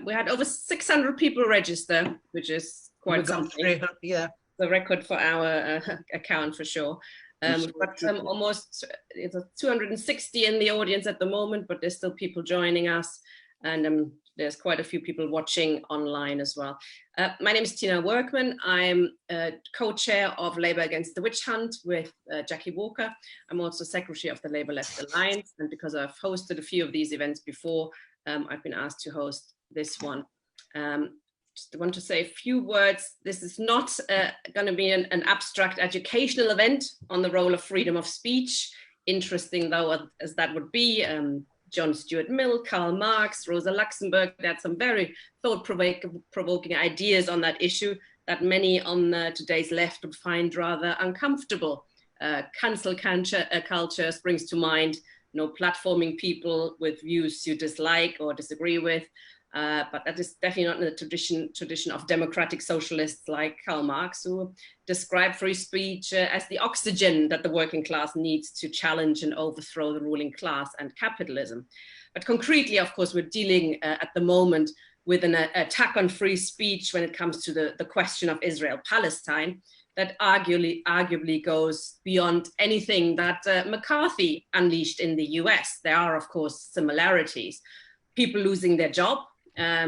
We had over 600 people register, which is quite something. Yeah. The record for our account, for sure. We've got almost 260 in the audience at the moment, but there's still people joining us, and there's quite a few people watching online as well. My name is Tina Werkmann. I'm co-chair of Labour Against the Witchhunt with Jackie Walker. I'm also secretary of the Labour Left Alliance, and because I've hosted a few of these events before, I've been asked to host this one. Just want to say a few words. This is not going to be an abstract educational event on the role of freedom of speech. Interesting though, as that would be, John Stuart Mill, Karl Marx, Rosa Luxemburg, they had some very thought-provoking ideas on that issue that many on today's left would find rather uncomfortable. Cancel culture springs to mind, platforming people with views you dislike or disagree with. But that is definitely not in the tradition of democratic socialists like Karl Marx, who describe free speech as the oxygen that the working class needs to challenge and overthrow the ruling class and capitalism. But concretely, of course, we're dealing at the moment with an attack on free speech when it comes to the question of Israel-Palestine that arguably goes beyond anything that McCarthy unleashed in the US. There are, of course, similarities. People losing their job,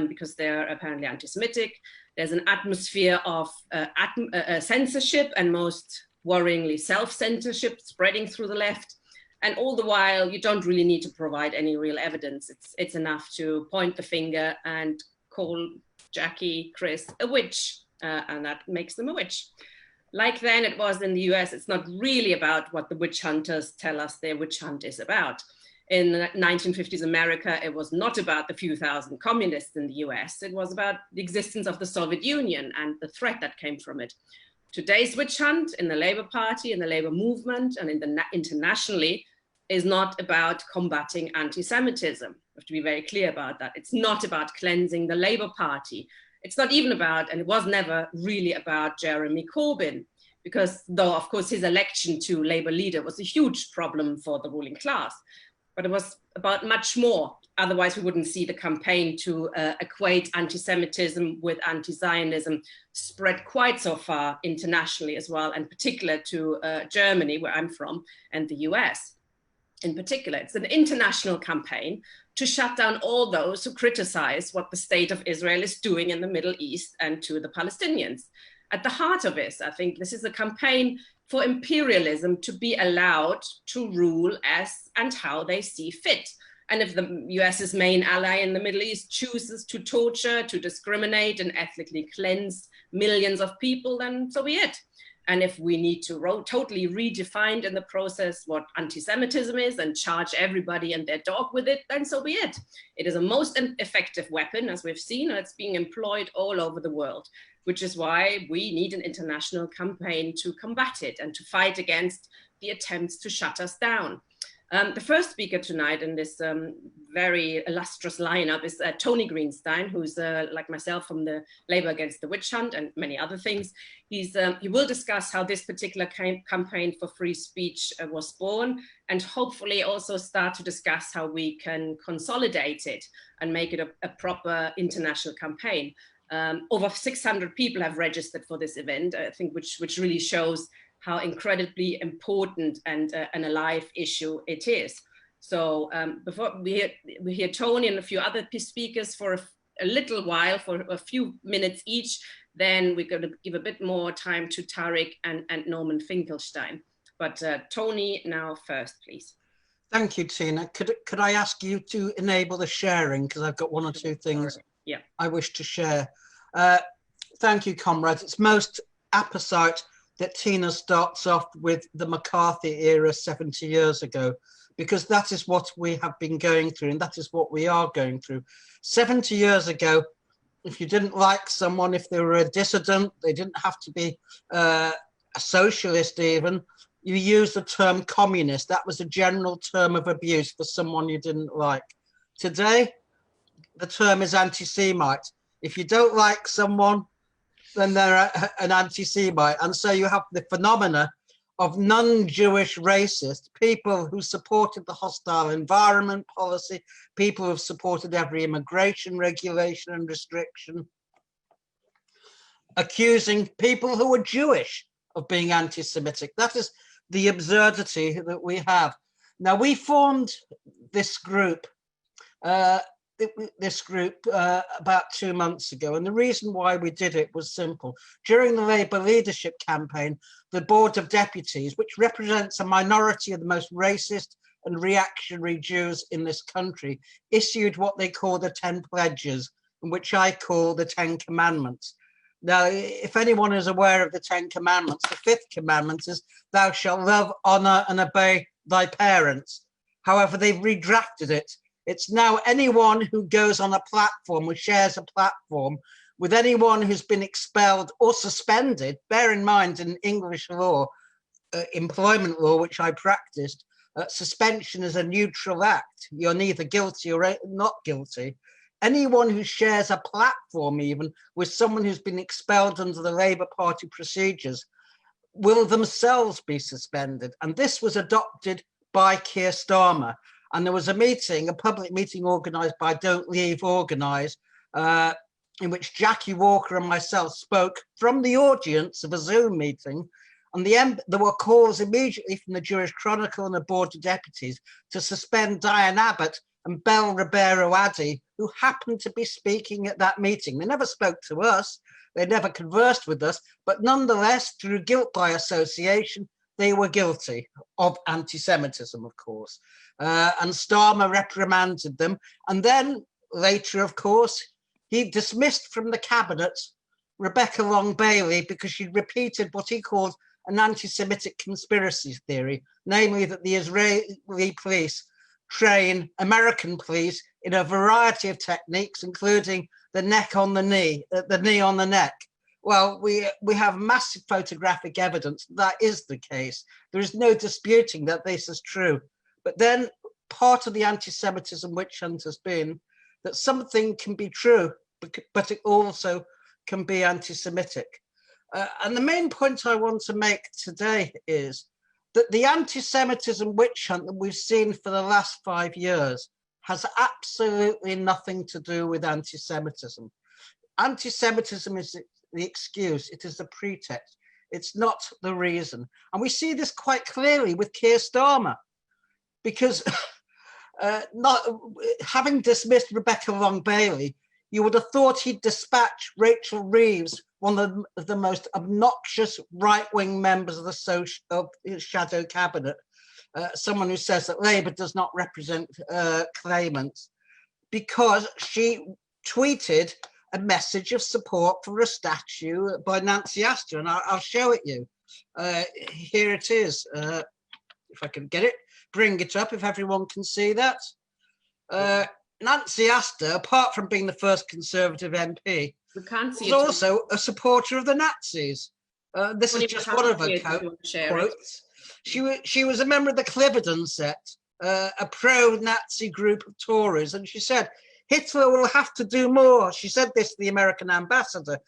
because they're apparently anti-Semitic. There's an atmosphere of censorship and most worryingly self-censorship spreading through the left. And all the while, you don't really need to provide any real evidence. It's enough to point the finger and call Jackie, Chris a witch, and that makes them a witch. Like then it was in the US, it's not really about what the witch hunters tell us their witch hunt is about. In the 1950s America, it was not about the few thousand communists in the US, it was about the existence of the Soviet Union and the threat that came from it. Today's witch hunt in the Labour Party, in the Labour movement, and internationally is not about combating anti-Semitism. We have to be very clear about that. It's not about cleansing the Labour Party. It's not even about, and it was never really about, Jeremy Corbyn, because though, of course, his election to Labour leader was a huge problem for the ruling class. But it was about much more. Otherwise, we wouldn't see the campaign to equate anti-Semitism with anti-Zionism spread quite so far internationally as well, and particular to Germany, where I'm from, and the US in particular. It's an international campaign to shut down all those who criticize what the state of Israel is doing in the Middle East and to the Palestinians. At the heart of this, I think this is a campaign for imperialism to be allowed to rule as and how they see fit. And if the US's main ally in the Middle East chooses to torture, to discriminate and ethnically cleanse millions of people, then so be it. And if we need to totally redefine in the process what anti-Semitism is and charge everybody and their dog with it, then so be it. It is a most effective weapon, as we've seen, and it's being employed all over the world, which is why we need an international campaign to combat it and to fight against the attempts to shut us down. The first speaker tonight in this very illustrious lineup is Tony Greenstein, who's like myself from the Labour Against the Witchhunt and many other things. He will discuss how this particular campaign for free speech was born, and hopefully also start to discuss how we can consolidate it and make it a proper international campaign. Over 600 people have registered for this event, I think, which really shows how incredibly important and an alive issue it is. So before we hear Tony and a few other speakers for a little while, for a few minutes each, then we're going to give a bit more time to Tariq and Norman Finkelstein. But Tony, now first, please. Thank you, Tina. Could I ask you to enable the sharing, because I've got one or two things I wish to share. Thank you, comrades. It's most apposite that Tina starts off with the McCarthy era 70 years ago, because that is what we have been going through, and that is what we are going through. 70 years ago, if you didn't like someone, if they were a dissident, they didn't have to be a socialist even, you used the term communist. That was a general term of abuse for someone you didn't like. Today, the term is anti-Semite. If you don't like someone, then they're an anti-Semite. And so you have the phenomena of non-Jewish racists, people who supported the hostile environment policy, people who have supported every immigration regulation and restriction, accusing people who are Jewish of being anti-Semitic. That is the absurdity that we have. Now, we formed this group about 2 months ago, and the reason why we did it was simple. During the Labour leadership campaign, the Board of Deputies, which represents a minority of the most racist and reactionary Jews in this country, issued what they call the 10 Pledges, which I call the 10 Commandments. Now, if anyone is aware of the 10 Commandments, the 5th commandment is, thou shalt love, honour and obey thy parents. However, they've redrafted it. It's now anyone who goes on a platform, who shares a platform with anyone who's been expelled or suspended. Bear in mind, in English law, employment law, which I practiced, suspension is a neutral act. You're neither guilty or not guilty. Anyone who shares a platform even with someone who's been expelled under the Labour Party procedures will themselves be suspended. And this was adopted by Keir Starmer. And there was a meeting, a public meeting organised by Don't Leave Organise, in which Jackie Walker and myself spoke from the audience of a Zoom meeting. And there were calls immediately from the Jewish Chronicle and the Board of Deputies to suspend Diane Abbott and Bel Ribeiro Addy, who happened to be speaking at that meeting. They never spoke to us, they never conversed with us, but nonetheless, through guilt by association, they were guilty of anti-Semitism, of course. And Starmer reprimanded them. And then later, of course, he dismissed from the cabinet Rebecca Long-Bailey because she'd repeated what he called an anti-Semitic conspiracy theory, namely that the Israeli police train American police in a variety of techniques, including the neck on the knee on the neck. Well, we have massive photographic evidence that is the case. There is no disputing that this is true. But then part of the anti-Semitism witch hunt has been that something can be true, but it also can be anti-Semitic. And the main point I want to make today is that the anti-Semitism witch hunt that we've seen for the last 5 years has absolutely nothing to do with anti-Semitism. Anti-Semitism is the excuse, it is the pretext, it's not the reason. And we see this quite clearly with Keir Starmer, because not having dismissed Rebecca Long-Bailey, you would have thought he'd dispatch Rachel Reeves, one of the most obnoxious right-wing members of the shadow cabinet, someone who says that Labour does not represent claimants, because she tweeted a message of support for a statue by Nancy Astor, and I'll show it you. Here it is, if I can get it, bring it up if everyone can see that. Nancy Astor, apart from being the first Conservative MP, was also a supporter of the Nazis. This is just one of her quotes. She was a member of the Cliveden set, a pro-Nazi group of Tories, and she said, Hitler will have to do more. She said this to the American ambassador,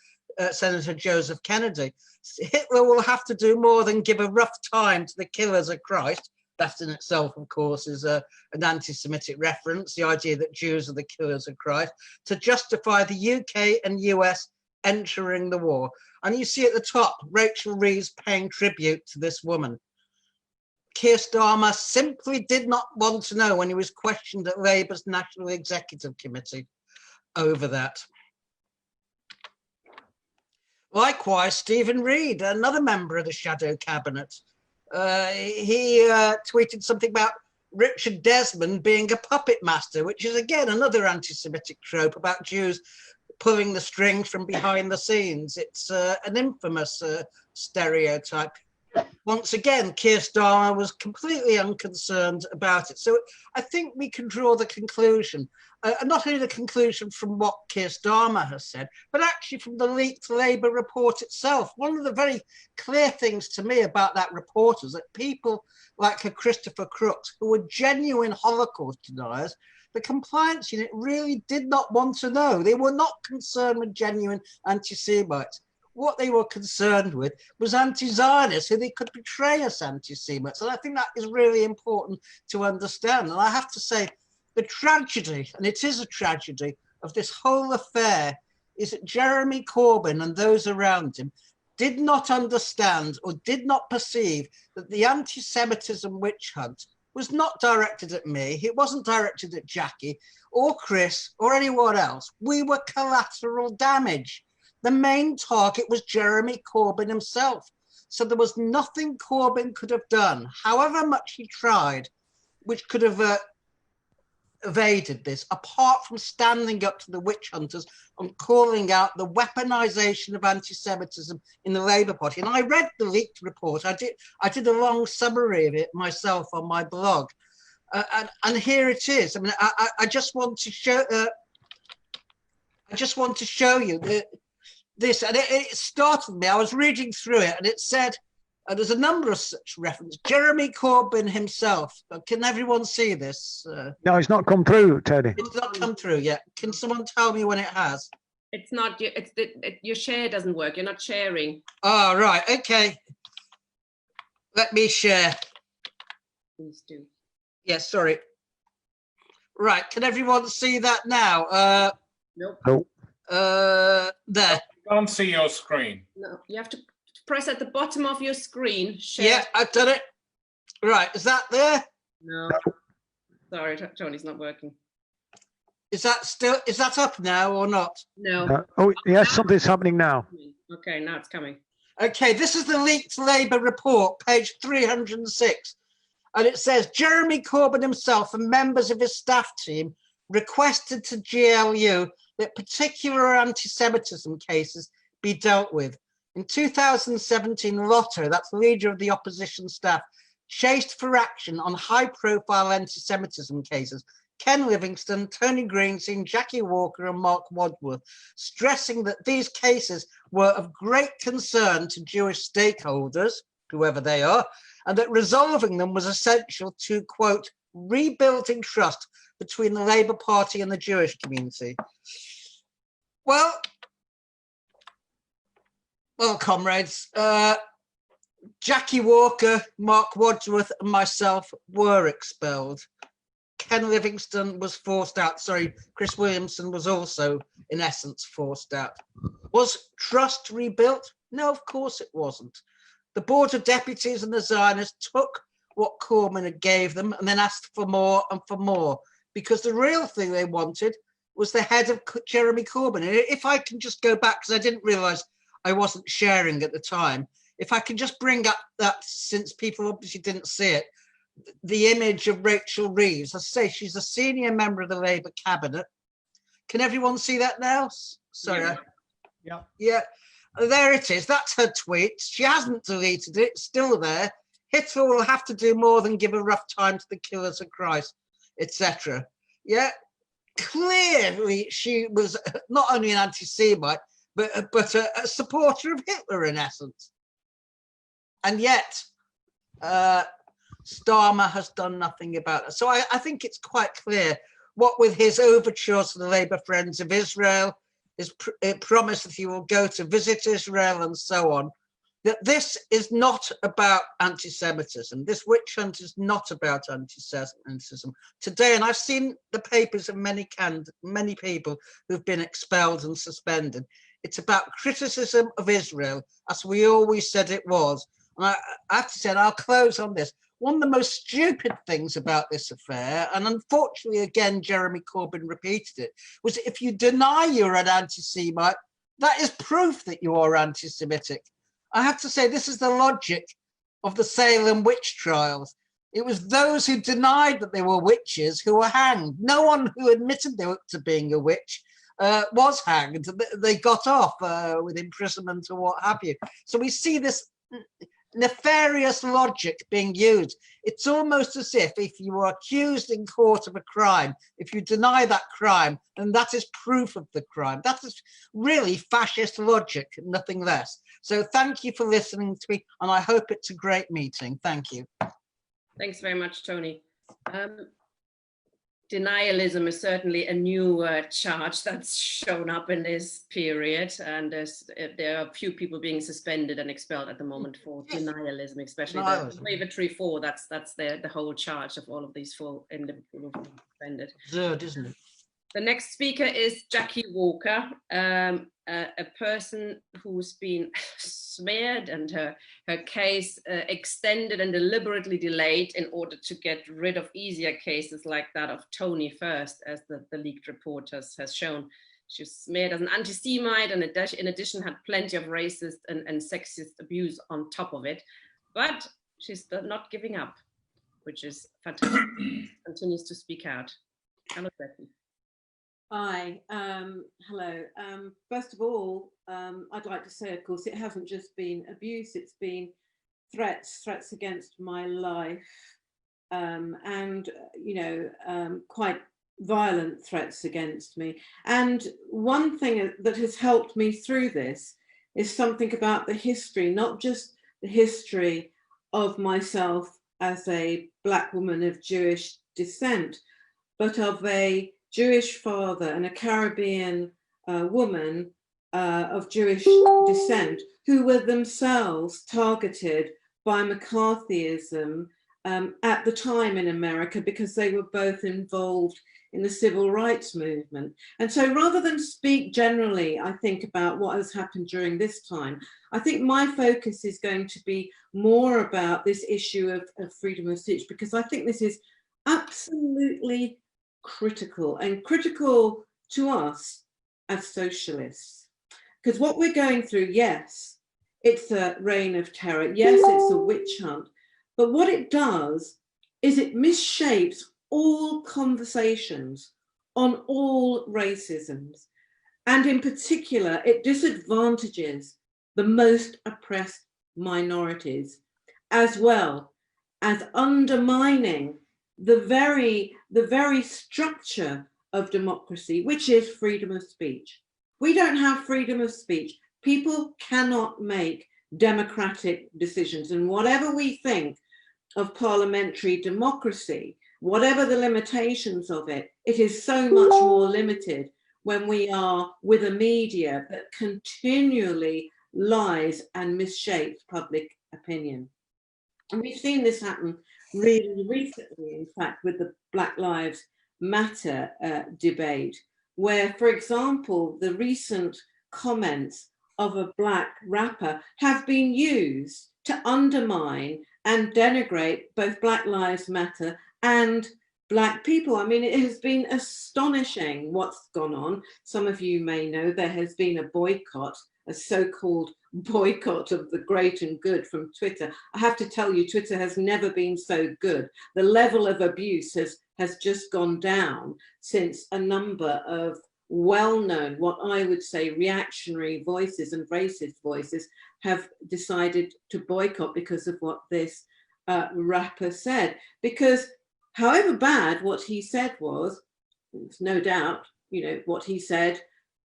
Senator Joseph Kennedy. Hitler will have to do more than give a rough time to the killers of Christ. That in itself, of course, is an anti-Semitic reference, the idea that Jews are the killers of Christ, to justify the UK and US entering the war. And you see at the top, Rachel Reeves paying tribute to this woman. Keir Starmer simply did not want to know when he was questioned at Labour's National Executive Committee over that. Likewise, Stephen Reid, another member of the shadow cabinet, he tweeted something about Richard Desmond being a puppet master, which is again another anti-Semitic trope about Jews pulling the strings from behind the scenes. It's an infamous stereotype. Once again, Keir Starmer was completely unconcerned about it. So I think we can draw the conclusion, not only the conclusion from what Keir Starmer has said, but actually from the leaked Labour report itself. One of the very clear things to me about that report is that people like Christopher Crooks, who were genuine Holocaust deniers, the compliance unit really did not want to know. They were not concerned with genuine anti-Semites. What they were concerned with was anti-Zionists, who they could portray as anti-Semites. And I think that is really important to understand. And I have to say, the tragedy, and it is a tragedy, of this whole affair is that Jeremy Corbyn and those around him did not understand or did not perceive that the anti-Semitism witch hunt was not directed at me. It wasn't directed at Jackie or Chris or anyone else. We were collateral damage. The main target was Jeremy Corbyn himself. So there was nothing Corbyn could have done, however much he tried, which could have evaded this, apart from standing up to the witch hunters and calling out the weaponization of anti-Semitism in the Labour Party. And I read the leaked report. I did a long summary of it myself on my blog, and here it is. I mean, I just want to show. I just want to show you this, and it startled me. I was reading through it, and it said. There's a number of such references. Jeremy Corbyn himself. Can everyone see this? No, it's not come through, Teddy. It's not come through yet. Can someone tell me when it has? It's not. Your share doesn't work. You're not sharing. Oh, right. Okay. Let me share. Please do. Yes. Sorry. Right. Can everyone see that now? Nope. Nope. There. I can't see your screen. No. You have to press at the bottom of your screen. Share. Yeah, I've done it. Right, is that there? No. Sorry, Tony's not working. Is that up now or not? No. Oh, yes, something's happening now. Okay, now it's coming. Okay, this is the leaked Labour report, page 306. And it says, Jeremy Corbyn himself and members of his staff team requested to GLU that particular anti-Semitism cases be dealt with. In 2017, Lotter, that's the leader of the opposition staff, chased for action on high-profile anti-Semitism cases, Ken Livingstone, Tony Greenstein, Jackie Walker and Marc Wadsworth, stressing that these cases were of great concern to Jewish stakeholders, whoever they are, and that resolving them was essential to, quote, rebuilding trust between the Labour Party and the Jewish community. Well, comrades, Jackie Walker, Marc Wadsworth and myself were expelled. Ken Livingstone was forced out. Sorry, Chris Williamson was also, in essence, forced out. Was trust rebuilt? No, of course it wasn't. The Board of Deputies and the Zionists took what Corbyn had gave them and then asked for more and for more, because the real thing they wanted was the head of Jeremy Corbyn. And if I can just go back, because I didn't realise I wasn't sharing at the time. If I can just bring up that, since people obviously didn't see it, the image of Rachel Reeves. I say she's a senior member of the Labour cabinet. Can everyone see that now? Sorry. Yeah. Yeah. There it is. That's her tweet. She hasn't deleted it. It's still there. Hitler will have to do more than give a rough time to the killers of Christ, etc. Yeah. Clearly, she was not only an anti-Semite, but a supporter of Hitler in essence. And yet, Starmer has done nothing about it. So I think it's quite clear what with his overtures to the Labour Friends of Israel, his promise that he will go to visit Israel and so on, that this is not about anti-Semitism. This witch hunt is not about anti-Semitism. Today, and I've seen the papers of many people who've been expelled and suspended, it's about criticism of Israel, as we always said it was. And I have to say, and I'll close on this, one of the most stupid things about this affair, and unfortunately, again, Jeremy Corbyn repeated it, was if you deny you're an anti-Semite, that is proof that you are anti-Semitic. I have to say, this is the logic of the Salem witch trials. It was those who denied that they were witches who were hanged. No one who admitted to being a witch was hanged. They got off with imprisonment or what have you. So we see this nefarious logic being used. It's almost as if you were accused in court of a crime, if you deny that crime, then that is proof of the crime. That is really fascist logic, nothing less. So thank you for listening to me, and I hope it's a great meeting. Thank you. Thanks very much, Tony. denialism is certainly a new charge that's shown up in this period, and there are a few people being suspended and expelled at the moment for denialism, especially the Wavertree 4. That's the whole charge of all of these 4 individuals suspended. Absurd, isn't it? The next speaker is Jackie Walker, a person who's been smeared and her case extended and deliberately delayed in order to get rid of easier cases like that of Tony First, as the leaked report has shown. She was smeared as an anti-Semite and in addition had plenty of racist and sexist abuse on top of it. But she's not giving up, which is fantastic. Continues to speak out. Hello, Becky. Hi, hello. First of all, I'd like to say, of course, it hasn't just been abuse, it's been threats against my life, and, you know, quite violent threats against me. And one thing that has helped me through this is something about the history, not just the history of myself as a Black woman of Jewish descent, but of a Jewish father and a Caribbean woman of Jewish descent who were themselves targeted by McCarthyism at the time in America because they were both involved in the civil rights movement. And so rather than speak generally, I think, about what has happened during this time, I think my focus is going to be more about this issue of freedom of speech, because I think this is absolutely critical, and critical to us as socialists, because what we're going through, yes, it's a reign of terror, yes, it's a witch hunt, but what it does is it misshapes all conversations on all racisms, and in particular it disadvantages the most oppressed minorities, as well as undermining the very structure of democracy, which is freedom of speech. We don't have freedom of speech. People cannot make democratic decisions. And whatever we think of parliamentary democracy, whatever the limitations of it, it is so much more limited when we are with a media that continually lies and misshapes public opinion. And we've seen this happen really recently, in fact, with the Black Lives Matter debate, where, for example, the recent comments of a Black rapper have been used to undermine and denigrate both Black Lives Matter and Black people. I mean, it has been astonishing what's gone on. Some of you may know there has been a boycott, a so-called boycott of the great and good from Twitter. I have to tell you, Twitter has never been so good. The level of abuse has just gone down since a number of well-known, what I would say, reactionary voices and racist voices have decided to boycott because of what this rapper said. Because however bad what he said was, there's no doubt, you know, what he said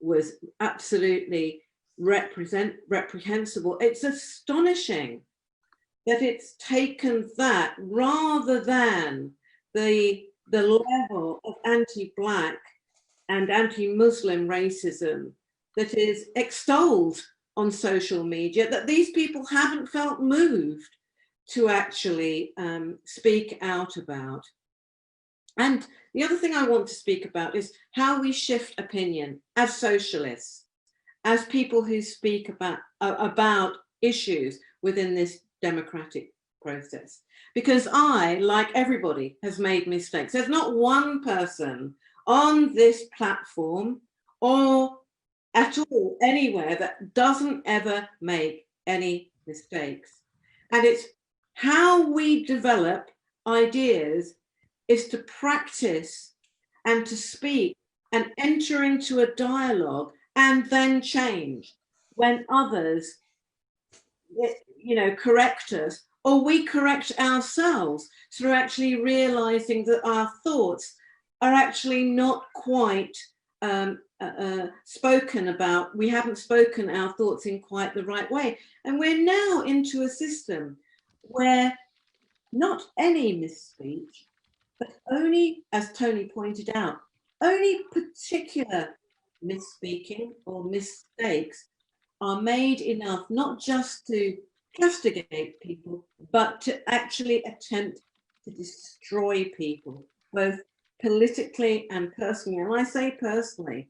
was absolutely reprehensible. It's astonishing that it's taken that rather than the level of anti-Black and anti-Muslim racism that is extolled on social media, that these people haven't felt moved to actually speak out about. And the other thing I want to speak about is how we shift opinion as socialists, as people who speak about issues within this democratic process. Because I, like everybody, has made mistakes. There's not one person on this platform or at all anywhere that doesn't ever make any mistakes. And it's how we develop ideas is to practice and to speak and enter into a dialogue and then change when others, you know, correct us, or we correct ourselves through actually realizing that our thoughts are actually not quite spoken about. We haven't spoken our thoughts in quite the right way. And we're now into a system where not any misspeech, but only, as Tony pointed out, only particular misspeaking or mistakes are made enough not just to castigate people, but to actually attempt to destroy people, both politically and personally. And I say personally,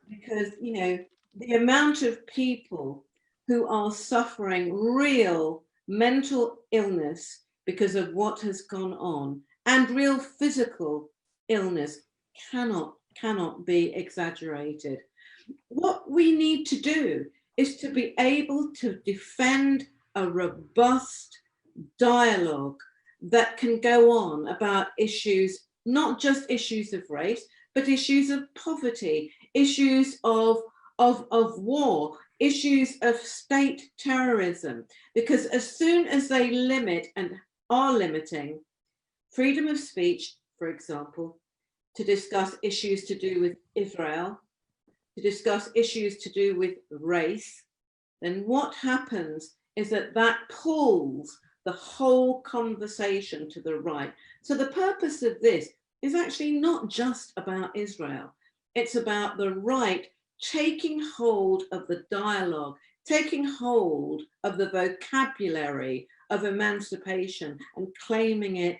because, you know, the amount of people who are suffering real mental illness because of what has gone on, and real physical illness cannot be exaggerated. What we need to do is to be able to defend a robust dialogue that can go on about issues, not just issues of race, but issues of poverty, issues of war, issues of state terrorism. Because as soon as they limit and are limiting freedom of speech, for example, to discuss issues to do with Israel, to discuss issues to do with race, then what happens is that that pulls the whole conversation to the right. So the purpose of this is actually not just about Israel. It's about the right taking hold of the dialogue, taking hold of the vocabulary of emancipation and claiming it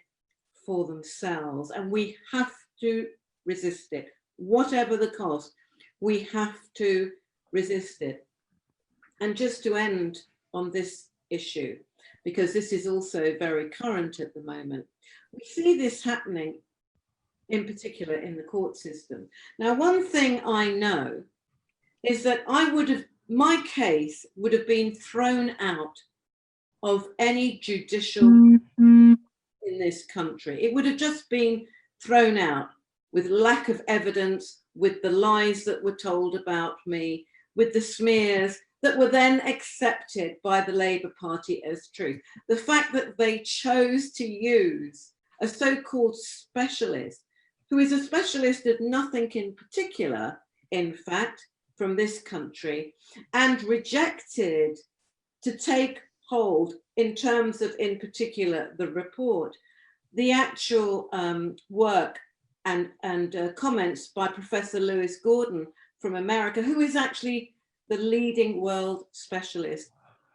for themselves. And we have to resist it, whatever the cost. We have to resist it. And just to end on this issue, because this is also very current at the moment, we see this happening in particular in the court system. Now, one thing I know is that my case would have been thrown out of any judicial in this country. It would have just been thrown out with lack of evidence, with the lies that were told about me, with the smears that were then accepted by the Labour Party as truth. The fact that they chose to use a so-called specialist, who is a specialist of nothing in particular, in fact, from this country, and rejected to take hold in terms of, in particular, the report, the actual work and comments by Professor Lewis Gordon from America, who is actually the leading world specialist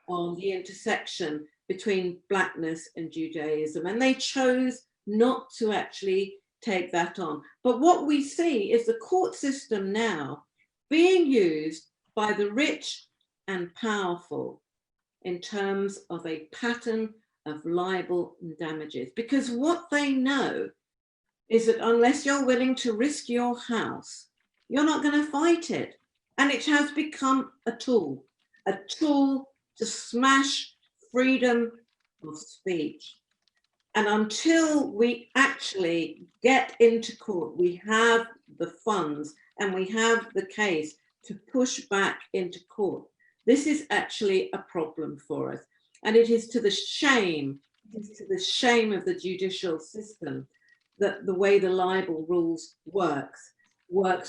on the intersection between Blackness and Judaism. And they chose not to actually take that on. But what we see is the court system now being used by the rich and powerful in terms of a pattern of libel and damages. Because what they know is that unless you're willing to risk your house, you're not going to fight it. And it has become a tool to smash freedom of speech. And until we actually get into court, we have the funds and we have the case to push back into court. This is actually a problem for us. And it is to the shame of the judicial system that the way the libel rules works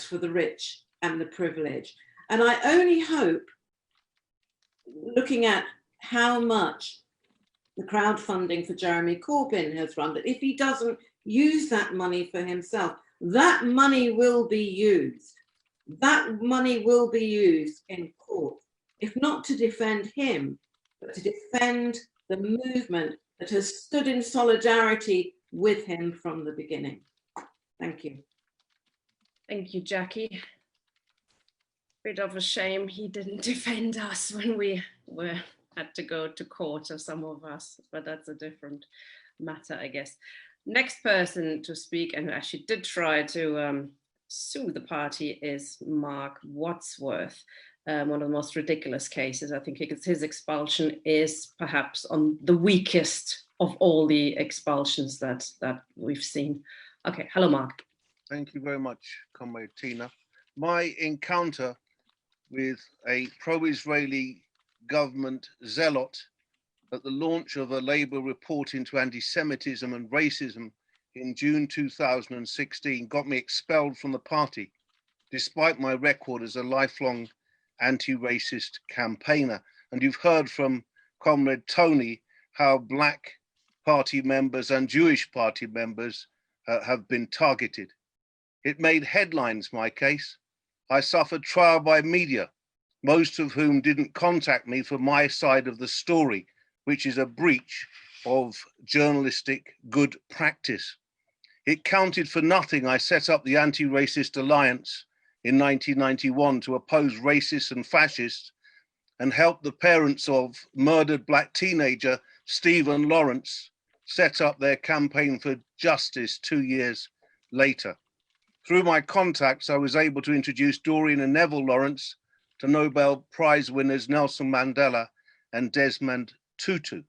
for the rich and the privileged. And I only hope, looking at how much the crowdfunding for Jeremy Corbyn has run, that if he doesn't use that money for himself, that money will be used. That money will be used in court, if not to defend him, but to defend the movement that has stood in solidarity with him from the beginning. Thank you. Thank you, Jackie. Bit of a shame he didn't defend us when we had to go to court, or some of us, but that's a different matter, I guess. Next person to speak, and who actually did try to sue the party, is Marc Wadsworth. One of the most ridiculous cases. I think his expulsion is perhaps on the weakest of all the expulsions that we've seen. Okay, hello, Marc. Thank you very much, Comrade Tina. My encounter with a pro-Israeli government zealot at the launch of a Labour report into anti-Semitism and racism in June 2016 got me expelled from the party, despite my record as a lifelong anti-racist campaigner. And you've heard from Comrade Tony how Black party members and Jewish party members have been targeted. It made headlines, my case. I suffered trial by media, most of whom didn't contact me for my side of the story, which is a breach of journalistic good practice. It counted for nothing I set up the Anti-Racist Alliance in 1991 to oppose racists and fascists and help the parents of murdered black teenager Stephen Lawrence set up their campaign for justice 2 years later. Through my contacts, I was able to introduce Doreen and Neville Lawrence to Nobel Prize winners Nelson Mandela and Desmond Tutu.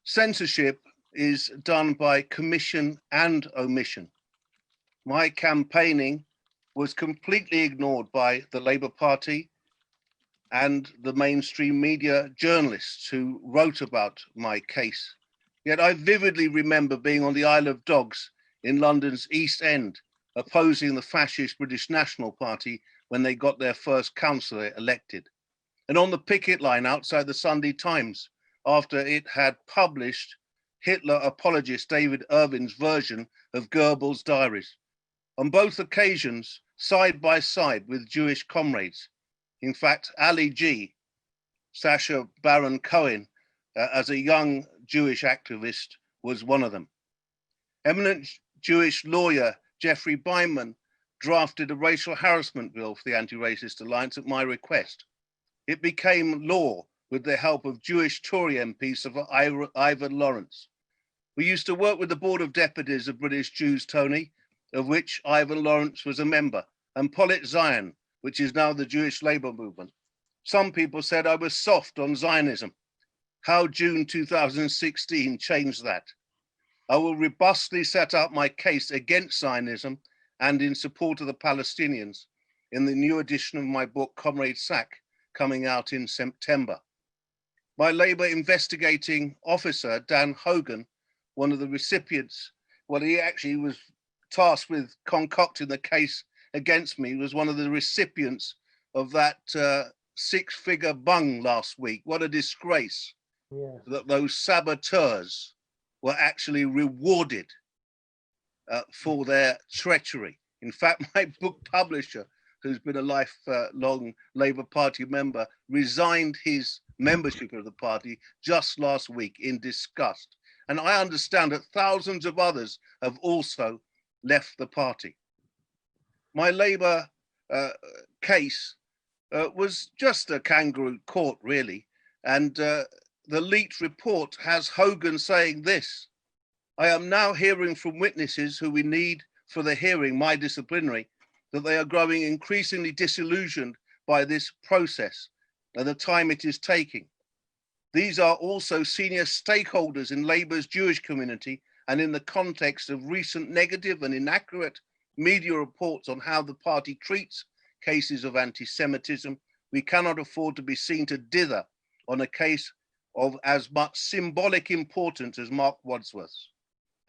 Censorship is done by commission and omission. My campaigning was completely ignored by the Labour Party and the mainstream media journalists who wrote about my case. Yet I vividly remember being on the Isle of Dogs in London's East End, opposing the fascist British National Party when they got their first councillor elected. And on the picket line outside the Sunday Times, after it had published Hitler apologist David Irving's version of Goebbels' diaries. On both occasions, side by side with Jewish comrades. In fact, Ali G, Sacha Baron Cohen, as a young Jewish activist, was one of them. Eminent Jewish lawyer Jeffrey Byman drafted a racial harassment bill for the Anti-Racist Alliance at my request. It became law with the help of Jewish Tory MPs of Ivan Lawrence. We used to work with the Board of Deputies of British Jews, Tony, of which Ivan Lawrence was a member, and Polit Zion, which is now the Jewish Labour Movement. Some people said I was soft on Zionism. How June 2016 changed that. I will robustly set out my case against Zionism and in support of the Palestinians in the new edition of my book, Comrade Sack, coming out in September. My Labour investigating officer, Dan Hogan, one of the recipients, well, he actually was tasked with concocting the case against me, was one of the recipients of that six-figure bung last week. What a disgrace that those saboteurs were actually rewarded for their treachery. In fact, my book publisher, who's been a lifelong Labour Party member, resigned his membership of the party just last week in disgust. And I understand that thousands of others have also left the party. My Labour case was just a kangaroo court, really. And the leaked report has Hogan saying this: I am now hearing from witnesses who we need for the hearing, my disciplinary, that they are growing increasingly disillusioned by this process and the time it is taking. These are also senior stakeholders in Labour's Jewish community and in the context of recent negative and inaccurate media reports on how the party treats cases of anti-Semitism. We cannot afford to be seen to dither on a case of as much symbolic importance as Marc Wadsworth's.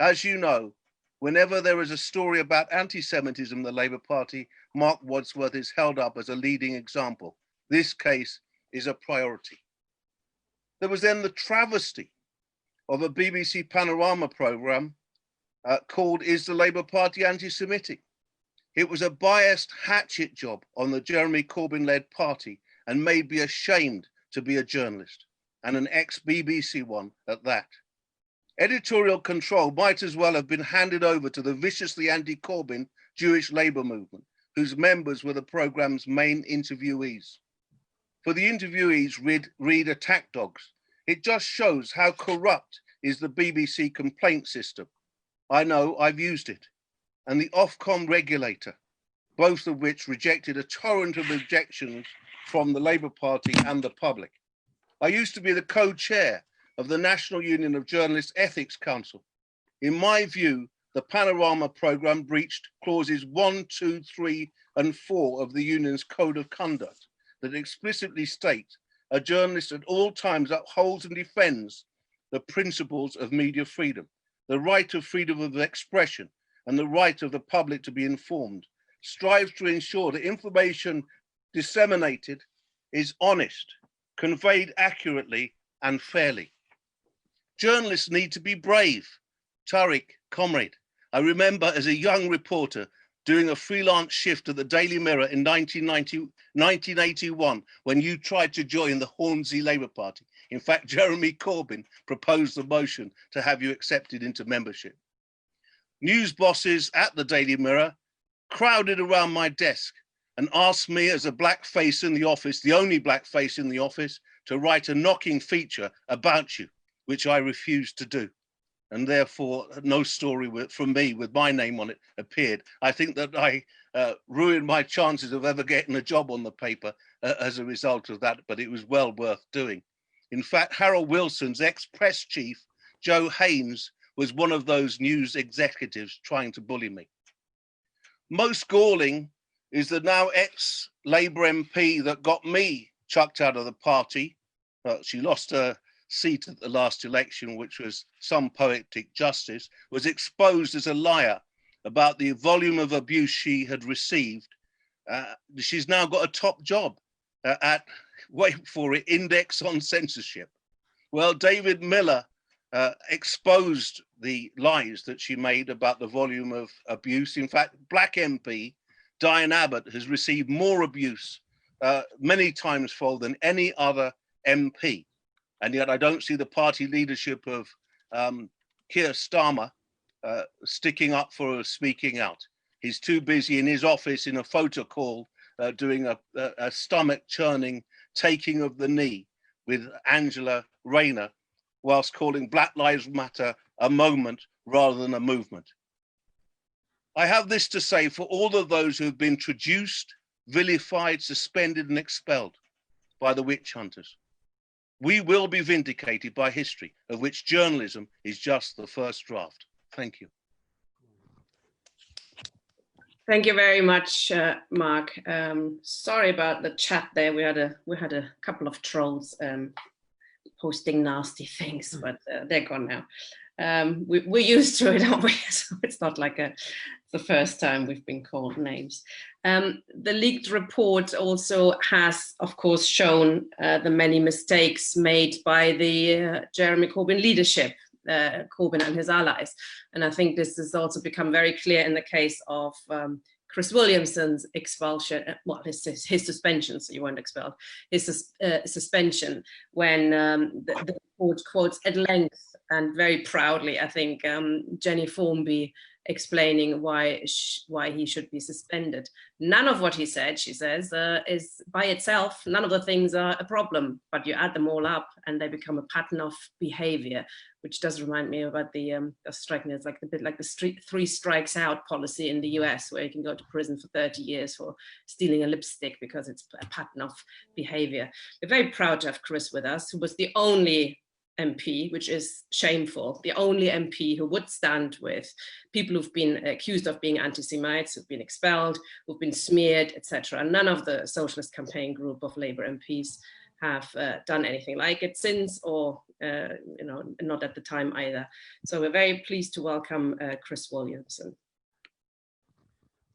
As you know, whenever there is a story about anti-Semitism in the Labour Party, Marc Wadsworth is held up as a leading example. This case is a priority. There was then the travesty of a BBC Panorama programme called Is the Labour Party Anti-Semitic? It was a biased hatchet job on the Jeremy Corbyn-led party and made me ashamed to be a journalist, and an ex-BBC one at that. Editorial control might as well have been handed over to the viciously anti-Corbyn Jewish Labour movement, whose members were the programme's main interviewees. For the interviewees read attack dogs. It just shows how corrupt is the BBC complaint system. I know, I've used it. And the Ofcom regulator, both of which rejected a torrent of objections from the Labour Party and the public. I used to be the co-chair of the National Union of Journalists Ethics Council. In my view, the Panorama programme breached clauses 1, 2, 3, and 4 of the union's Code of Conduct that explicitly state a journalist at all times upholds and defends the principles of media freedom, the right of freedom of expression, and the right of the public to be informed, strives to ensure that information disseminated is honest, conveyed accurately and fairly. Journalists need to be brave. Tariq Comrade, I remember as a young reporter doing a freelance shift at the Daily Mirror in 1981, when you tried to join the Hornsey Labour Party. In fact, Jeremy Corbyn proposed the motion to have you accepted into membership. News bosses at the Daily Mirror crowded around my desk and asked me, as a black face in the office, the only black face in the office, to write a knocking feature about you, which I refused to do. And therefore, no story from me with my name on it appeared. I think that I ruined my chances of ever getting a job on the paper as a result of that, but it was well worth doing. In fact, Harold Wilson's ex-press chief, Joe Haynes, was one of those news executives trying to bully me. Most galling is the now ex-Labour MP that got me chucked out of the party. She lost her seat at the last election, which was some poetic justice, was exposed as a liar about the volume of abuse she had received. She's now got a top job at, wait for it, Index on Censorship. Well, David Miller exposed the lies that she made about the volume of abuse. In fact, Black MP Diane Abbott has received more abuse many times fold than any other MP. And yet I don't see the party leadership of Keir Starmer sticking up for her, speaking out. He's too busy in his office in a photo call doing a stomach churning taking of the knee with Angela Rayner, whilst calling Black Lives Matter a moment rather than a movement. I have this to say for all of those who have been traduced, vilified, suspended and expelled by the witch hunters. We will be vindicated by history, of which journalism is just the first draft. Thank you. Thank you very much, Mark. Sorry about the chat there. We had a couple of trolls posting nasty things, but they're gone now. We're used to it, aren't we? So it's not like the first time we've been called names. The leaked report also has, of course, shown the many mistakes made by the Jeremy Corbyn leadership, Corbyn and his allies. And I think this has also become very clear in the case of Chris Williamson's expulsion, well, his suspension, so you weren't expelled, his suspension, when the report quotes at length and very proudly, I think, Jenny Formby explaining why he should be suspended. None of what he said, she says, is by itself, none of the things are a problem, but you add them all up and they become a pattern of behavior, which does remind me about the striking as like a bit like the 3 strikes out policy in the US, where you can go to prison for 30 years for stealing a lipstick because it's a pattern of behavior. We're very proud to have Chris with us, who was the only MP, which is shameful, the only MP who would stand with people who've been accused of being anti-Semites, who've been expelled, who've been smeared, etc. None of the Socialist Campaign group of Labour MPs have done anything like it since, or not at the time either. So we're very pleased to welcome Chris Williamson.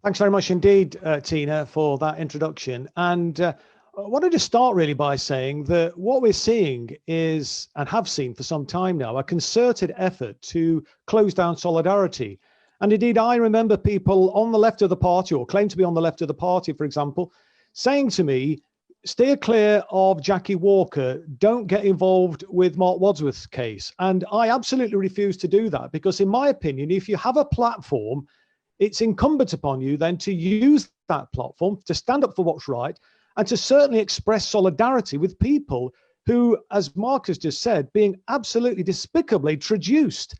Thanks very much indeed, Tina, for that introduction. And I wanted to start really by saying that what we're seeing is, and have seen for some time now, a concerted effort to close down solidarity. And indeed, I remember people on the left of the party, or claim to be on the left of the party, for example, saying to me, steer clear of Jackie Walker, don't get involved with Mark Wadsworth's case. And I absolutely refuse to do that, because in my opinion, if you have a platform, it's incumbent upon you then to use that platform to stand up for what's right, and to certainly express solidarity with people who, as Marc has just said, being absolutely despicably traduced.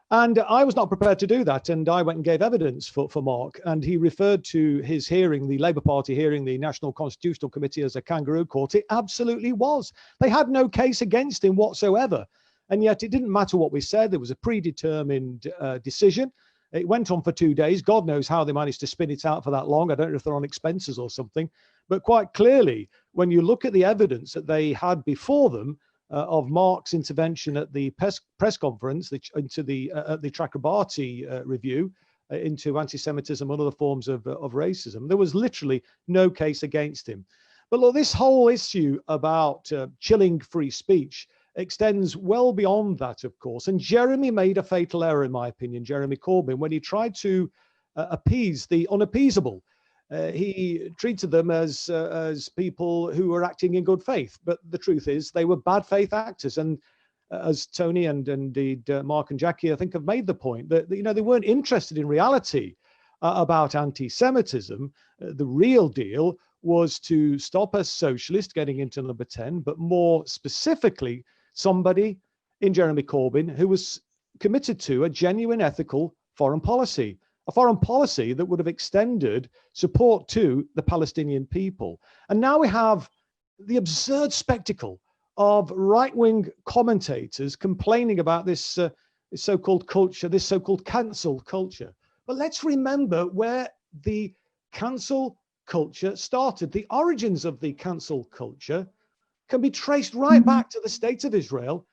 And I was not prepared to do that. And I went and gave evidence for Marc. And he referred to his hearing, the Labour Party hearing, the National Constitutional Committee, as a kangaroo court. It absolutely was. They had no case against him whatsoever. And yet it didn't matter what we said. There was a predetermined decision. It went on for 2 days. God knows how they managed to spin it out for that long. I don't know if they're on expenses or something. But quite clearly, when you look at the evidence that they had before them of Marc's intervention at the press conference, into the Chakrabarti review into anti-Semitism and other forms of racism, there was literally no case against him. But look, this whole issue about chilling free speech extends well beyond that, of course. And Jeremy made a fatal error, in my opinion, Jeremy Corbyn, when he tried to appease the unappeasable. He treated them as people who were acting in good faith. But the truth is they were bad faith actors. And as Tony and indeed Mark and Jackie, I think, have made the point that, you know, they weren't interested in reality about anti-Semitism. The real deal was to stop a socialist getting into number 10, but more specifically, somebody in Jeremy Corbyn who was committed to a genuine ethical foreign policy, a foreign policy that would have extended support to the Palestinian people. And now we have the absurd spectacle of right-wing commentators complaining about this so-called culture, this so-called cancel culture. But let's remember where the cancel culture started. The origins of the cancel culture can be traced right back to the State of Israel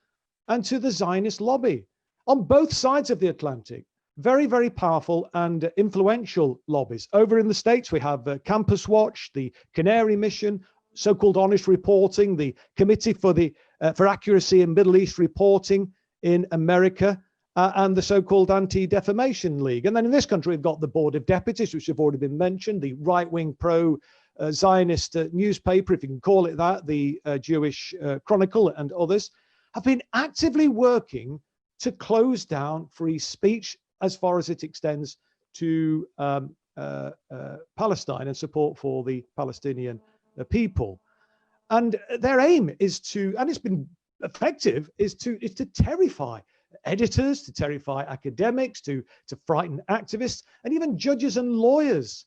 and to the Zionist lobby on both sides of the Atlantic. Very, very powerful and influential lobbies. Over in the States, we have Campus Watch, the Canary Mission, so-called honest reporting, the Committee for Accuracy in Middle East Reporting in America, and the so-called Anti-Defamation League. And then in this country, we've got the Board of Deputies, which have already been mentioned, the right-wing pro-Zionist newspaper, if you can call it that, the Jewish Chronicle and others, have been actively working to close down free speech as far as it extends to Palestine and support for the Palestinian people. And their aim is to, and it's been effective, is to terrify editors, to terrify academics, to frighten activists, and even judges and lawyers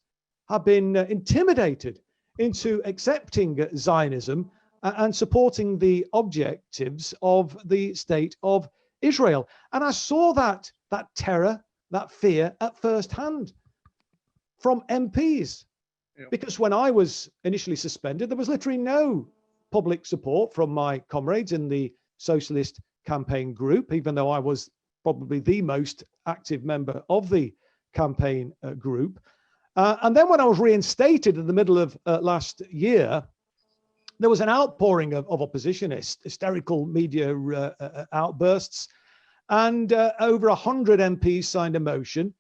have been intimidated into accepting Zionism and supporting the objectives of the State of Israel. And I saw that terror, that fear at first hand from MPs. Yeah. Because when I was initially suspended, there was literally no public support from my comrades in the Socialist Campaign Group, even though I was probably the most active member of the campaign group. And then when I was reinstated in the middle of last year, there was an outpouring of oppositionists, hysterical media outbursts, and over 100 MPs signed a motion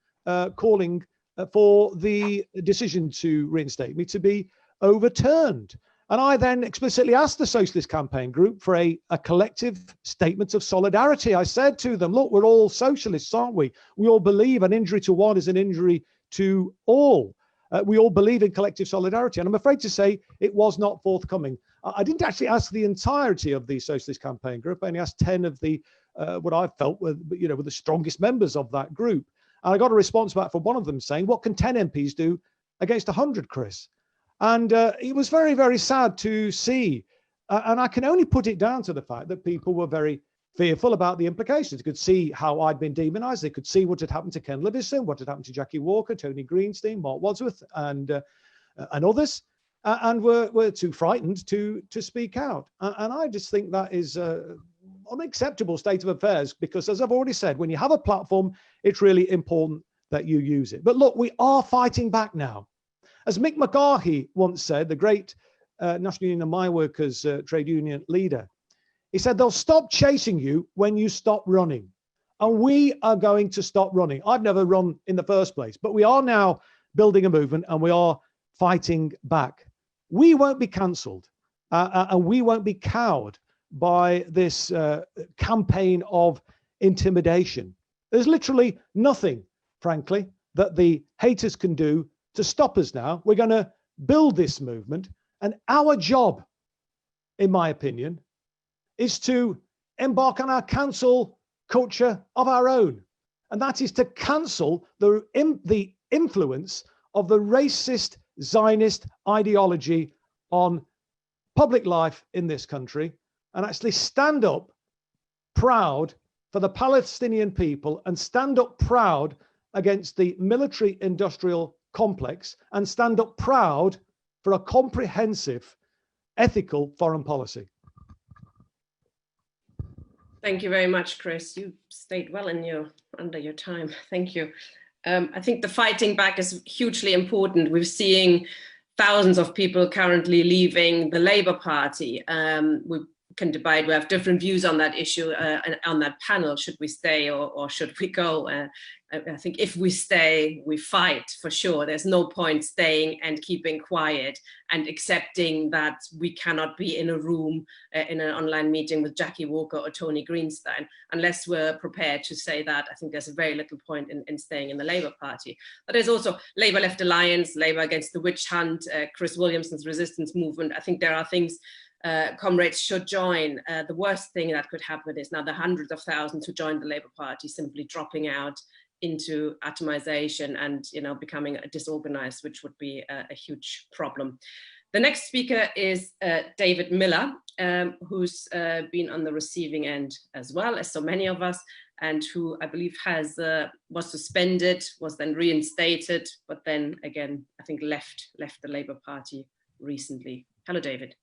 calling for the decision to reinstate me to be overturned. And I then explicitly asked the Socialist Campaign Group for a collective statement of solidarity. I said to them, look, we're all socialists, aren't we? We all believe an injury to one is an injury to all. We all believe in collective solidarity. And I'm afraid to say it was not forthcoming. I didn't actually ask the entirety of the Socialist Campaign Group. I only asked 10 of the, what I felt were, were the strongest members of that group. And I got a response back from one of them saying, what can 10 MPs do against 100, Chris? And it was very, very sad to see. And I can only put it down to the fact that people were very fearful about the implications. They could see how I'd been demonized. They could see what had happened to Ken Livingstone, what had happened to Jackie Walker, Tony Greenstein, Marc Wadsworth, and others, and were too frightened to speak out. And I just think that is an unacceptable state of affairs, because as I've already said, when you have a platform, it's really important that you use it. But look, we are fighting back now. As Mick McCarthy once said, the great National Union of Mine Workers trade union leader, he said, they'll stop chasing you when you stop running. And we are going to stop running. I've never run in the first place, but we are now building a movement and we are fighting back. We won't be cancelled and we won't be cowed by this campaign of intimidation. There's literally nothing, frankly, that the haters can do to stop us now. We're going to build this movement, and our job, in my opinion, is to embark on our cancel culture of our own. And that is to cancel the influence of the racist Zionist ideology on public life in this country, and actually stand up proud for the Palestinian people and stand up proud against the military industrial complex and stand up proud for a comprehensive ethical foreign policy. Thank you very much, Chris. You stayed well in under your time. Thank you. I think the fighting back is hugely important. We're seeing thousands of people currently leaving the Labour Party. We're can debate. We have different views on that issue and on that panel. Should we stay or should we go? I think if we stay, we fight for sure. There's no point staying and keeping quiet and accepting that we cannot be in a room in an online meeting with Jackie Walker or Tony Greenstein unless we're prepared to say that. I think there's a very little point in staying in the Labour Party. But there's also Labour Left Alliance, Labour Against the Witch Hunt, Chris Williamson's resistance movement. I think there are things comrades should join. The worst thing that could happen is now the hundreds of thousands who joined the Labour Party simply dropping out into atomization and becoming disorganized, which would be a huge problem. The next speaker is David Miller, who's been on the receiving end as well as so many of us, and who I believe was suspended, was then reinstated, but then again I think left the Labour Party recently. Hello, David.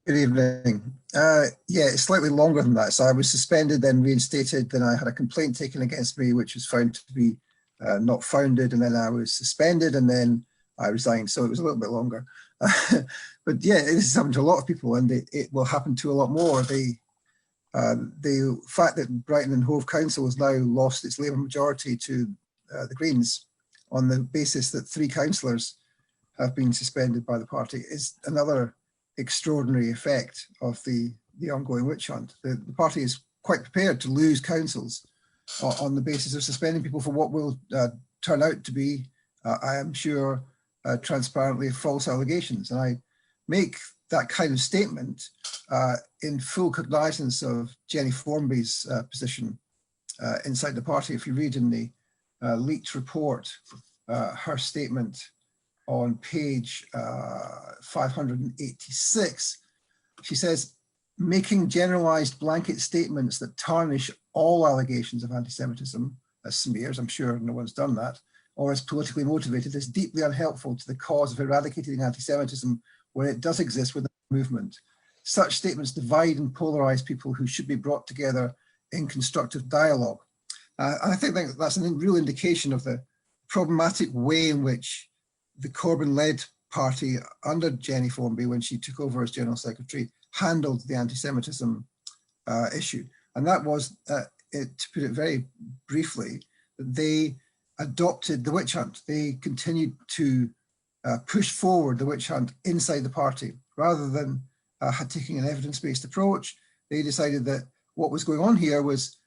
Good evening. Yeah, it's slightly longer than that. So I was suspended, then reinstated, then I had a complaint taken against me, which was found to be not founded, and then I was suspended, and then I resigned. So it was a little bit longer. But yeah, this is happening to a lot of people, and it will happen to a lot more. The fact that Brighton and Hove Council has now lost its Labour majority to the Greens on the basis that 3 councillors have been suspended by the party is another extraordinary effect of the ongoing witch hunt. The party is quite prepared to lose councils on the basis of suspending people for what will turn out to be, I am sure, transparently false allegations. And I make that kind of statement in full cognizance of Jenny Formby's position inside the party. If you read in the leaked report, her statement on page 586, she says, making generalized blanket statements that tarnish all allegations of anti-Semitism as smears, I'm sure no one's done that, or as politically motivated, is deeply unhelpful to the cause of eradicating anti-Semitism where it does exist within the movement. Such statements divide and polarize people who should be brought together in constructive dialogue. I think that's a real indication of the problematic way in which the Corbyn-led party under Jenny Formby, when she took over as General Secretary, handled the anti-Semitism issue. And that was, to put it very briefly, that they adopted the witch hunt. They continued to push forward the witch hunt inside the party. Rather than taking an evidence-based approach, they decided that what was going on here was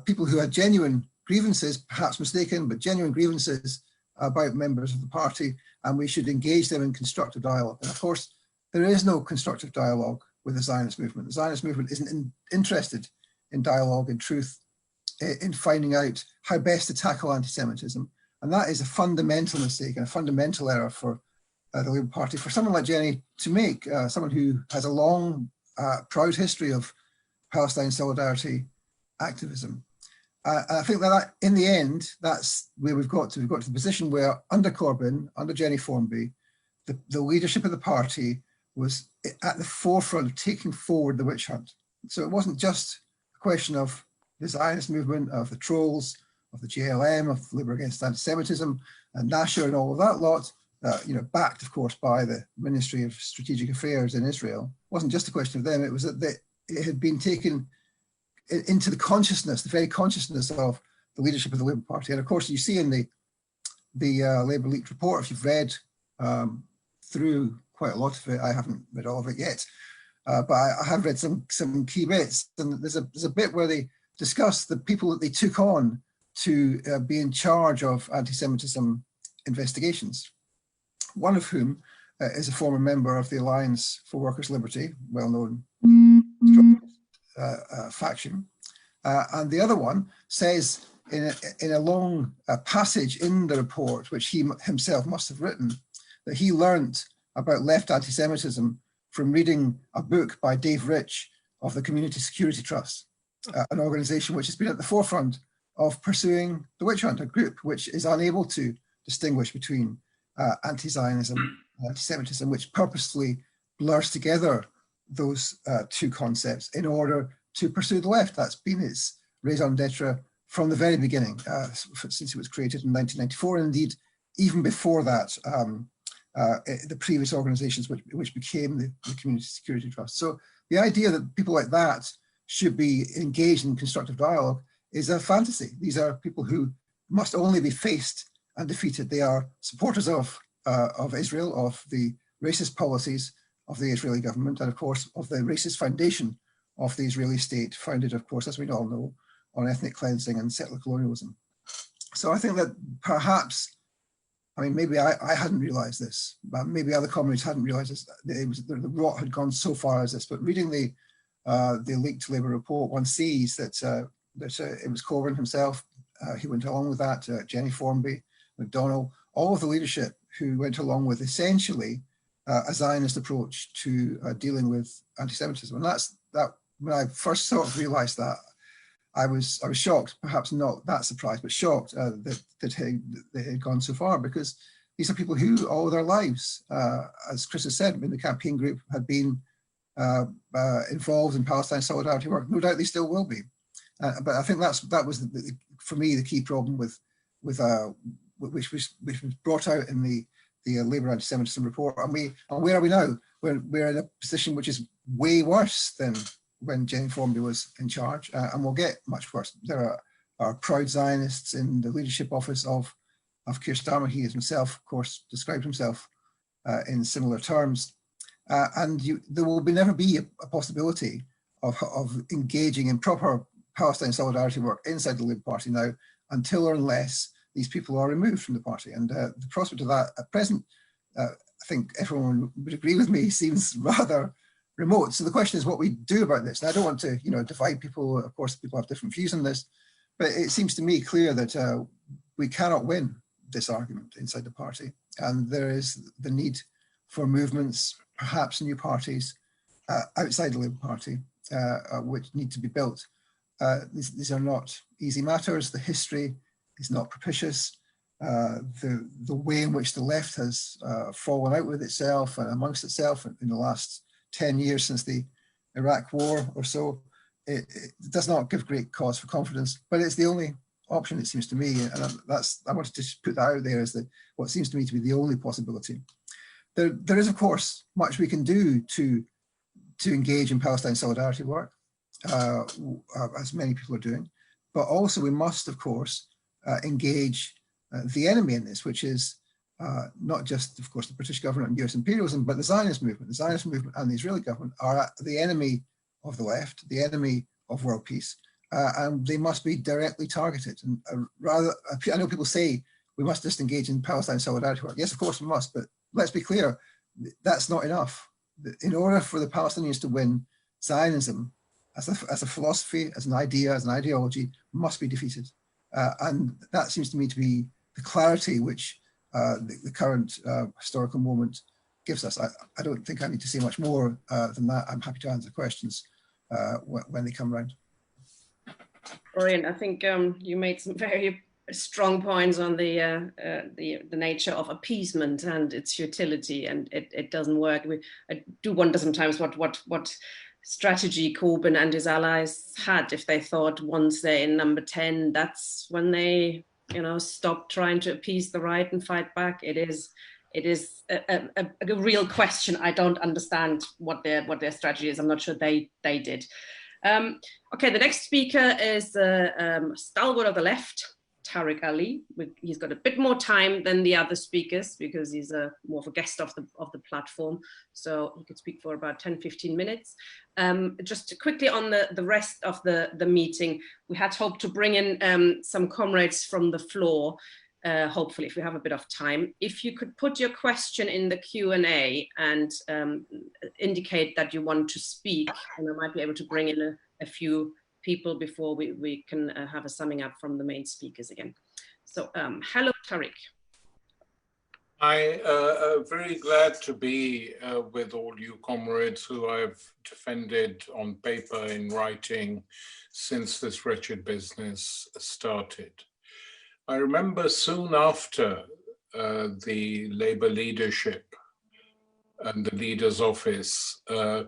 people who had genuine grievances, perhaps mistaken, but genuine grievances about members of the party, and we should engage them in constructive dialogue. And of course, there is no constructive dialogue with the Zionist movement. The Zionist movement isn't interested in dialogue, in truth, in finding out how best to tackle anti-Semitism. And that is a fundamental mistake and a fundamental error for the Labour Party, for someone like Jenny to make, someone who has a long, proud history of Palestine solidarity activism. I think that in the end, that's where we've got to. We've got to the position where under Corbyn, under Jenny Formby, the leadership of the party was at the forefront of taking forward the witch hunt. So it wasn't just a question of the Zionist movement, of the trolls, of the JLM, of Labour Against Anti-Semitism, and Nasher and all of that lot, backed, of course, by the Ministry of Strategic Affairs in Israel. It wasn't just a question of them, it was that it had been taken into the consciousness, the very consciousness of the leadership of the Labour Party. And of course, you see in the Labour leaked report, if you've read through quite a lot of it, I haven't read all of it yet, but I have read some key bits. And there's a bit where they discuss the people that they took on to be in charge of anti-Semitism investigations, one of whom is a former member of the Alliance for Workers' Liberty, well-known faction, and the other one says in a long passage in the report, which he himself must have written, that he learned about left anti-Semitism from reading a book by Dave Rich of the Community Security Trust, an organisation which has been at the forefront of pursuing the witch hunt, a group which is unable to distinguish between anti-Zionism and anti-Semitism, which purposefully blurs together those two concepts in order to pursue the left. That's been its raison d'etre from the very beginning, since it was created in 1994, and indeed even before that, the previous organizations which became the Community Security Trust. So the idea that people like that should be engaged in constructive dialogue is a fantasy. These are people who must only be faced and defeated. They are supporters of Israel, of the racist policies of the Israeli government, and of course of the racist foundation of the Israeli state, founded, of course, as we all know, on ethnic cleansing and settler colonialism. So I think that perhaps, I mean, maybe I hadn't realized this, but maybe other comrades hadn't realized this, the rot had gone so far as this, but reading the leaked Labour report, one sees that, it was Corbyn himself, he went along with that, Jenny Formby, McDonnell, all of the leadership who went along with essentially a Zionist approach to dealing with anti-Semitism. And that's that. When I first sort of realised that, I was shocked, perhaps not that surprised, but shocked that they had gone so far, because these are people who all their lives, as Chris has said, in the campaign group had been involved in Palestine solidarity work. No doubt they still will be. But I think that was for me the key problem with which was brought out in the Labour Anti-Semitism report. And where are we now? We're in a position which is way worse than when Jenny Formby was in charge, and will get much worse. There are proud Zionists in the leadership office of Keir Starmer. He himself, of course, described himself in similar terms. And there will never be a possibility of engaging in proper Palestine solidarity work inside the Labour Party now, until or unless these people are removed from the party. And the prospect of that at present, I think everyone would agree with me, seems rather remote. So the question is what we do about this. And I don't want to, divide people. Of course, people have different views on this, but it seems to me clear that we cannot win this argument inside the party. And there is the need for movements, perhaps new parties outside the Labour Party, which need to be built. These are not easy matters. The history is not propitious. The way in which the left has fallen out with itself and amongst itself in the last 10 years since the Iraq war or so, it does not give great cause for confidence, but it's the only option, it seems to me. And I wanted to put that out there as what seems to me to be the only possibility. There is, of course, much we can do to engage in Palestine solidarity work, as many people are doing, but also we must, of course, engage the enemy in this, which is not just, of course, the British government and US imperialism, but the Zionist movement. The Zionist movement and the Israeli government are the enemy of the left, the enemy of world peace, and they must be directly targeted. And I know people say we must just engage in Palestine solidarity work. Yes, of course we must, but let's be clear, that's not enough. In order for the Palestinians to win, Zionism as a philosophy, as an idea, as an ideology, must be defeated. And that seems to me to be the clarity which the current historical moment gives us. I don't think I need to say much more than that. I'm happy to answer questions when they come around. Brilliant. I think you made some very strong points on the nature of appeasement and its futility, and it doesn't work. I do wonder sometimes what strategy Corbyn and his allies had, if they thought once they're in number 10, that's when they stop trying to appease the right and fight back. It is a real question. I don't understand what their strategy is. I'm not sure they did. Okay, the next speaker is stalwart of the left, Tarik Ali. He's got a bit more time than the other speakers because he's more of a guest of the platform. So he could speak for about 10-15 minutes. Just quickly on the rest of the meeting, we had hoped to bring in some comrades from the floor, hopefully, if we have a bit of time. If you could put your question in the Q&A and indicate that you want to speak, and I might be able to bring in a few people before we can have a summing up from the main speakers again. So hello, Tariq. I am very glad to be with all you comrades who I've defended on paper in writing since this wretched business started. I remember soon after the Labour leadership and the leader's office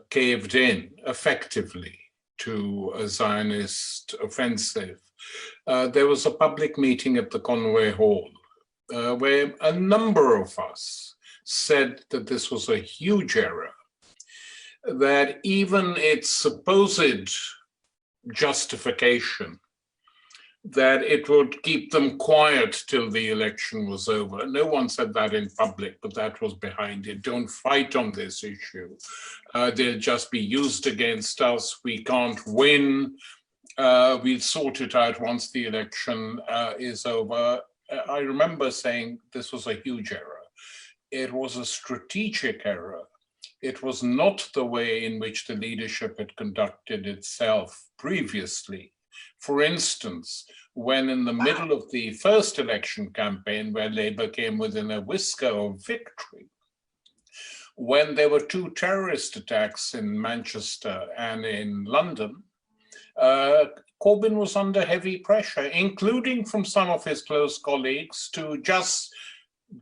caved in effectively to a Zionist offensive, there was a public meeting at the Conway Hall where a number of us said that this was a huge error, that even its supposed justification that it would keep them quiet till the election was over. No one said that in public, but that was behind it. Don't fight on this issue. They'll just be used against us. We can't win. We'll sort it out once the election is over. I remember saying this was a huge error. It was a strategic error. It was not the way in which the leadership had conducted itself previously. For instance, when in the middle of the first election campaign, where Labour came within a whisker of victory, when there were 2 terrorist attacks in Manchester and in London, Corbyn was under heavy pressure, including from some of his close colleagues, to just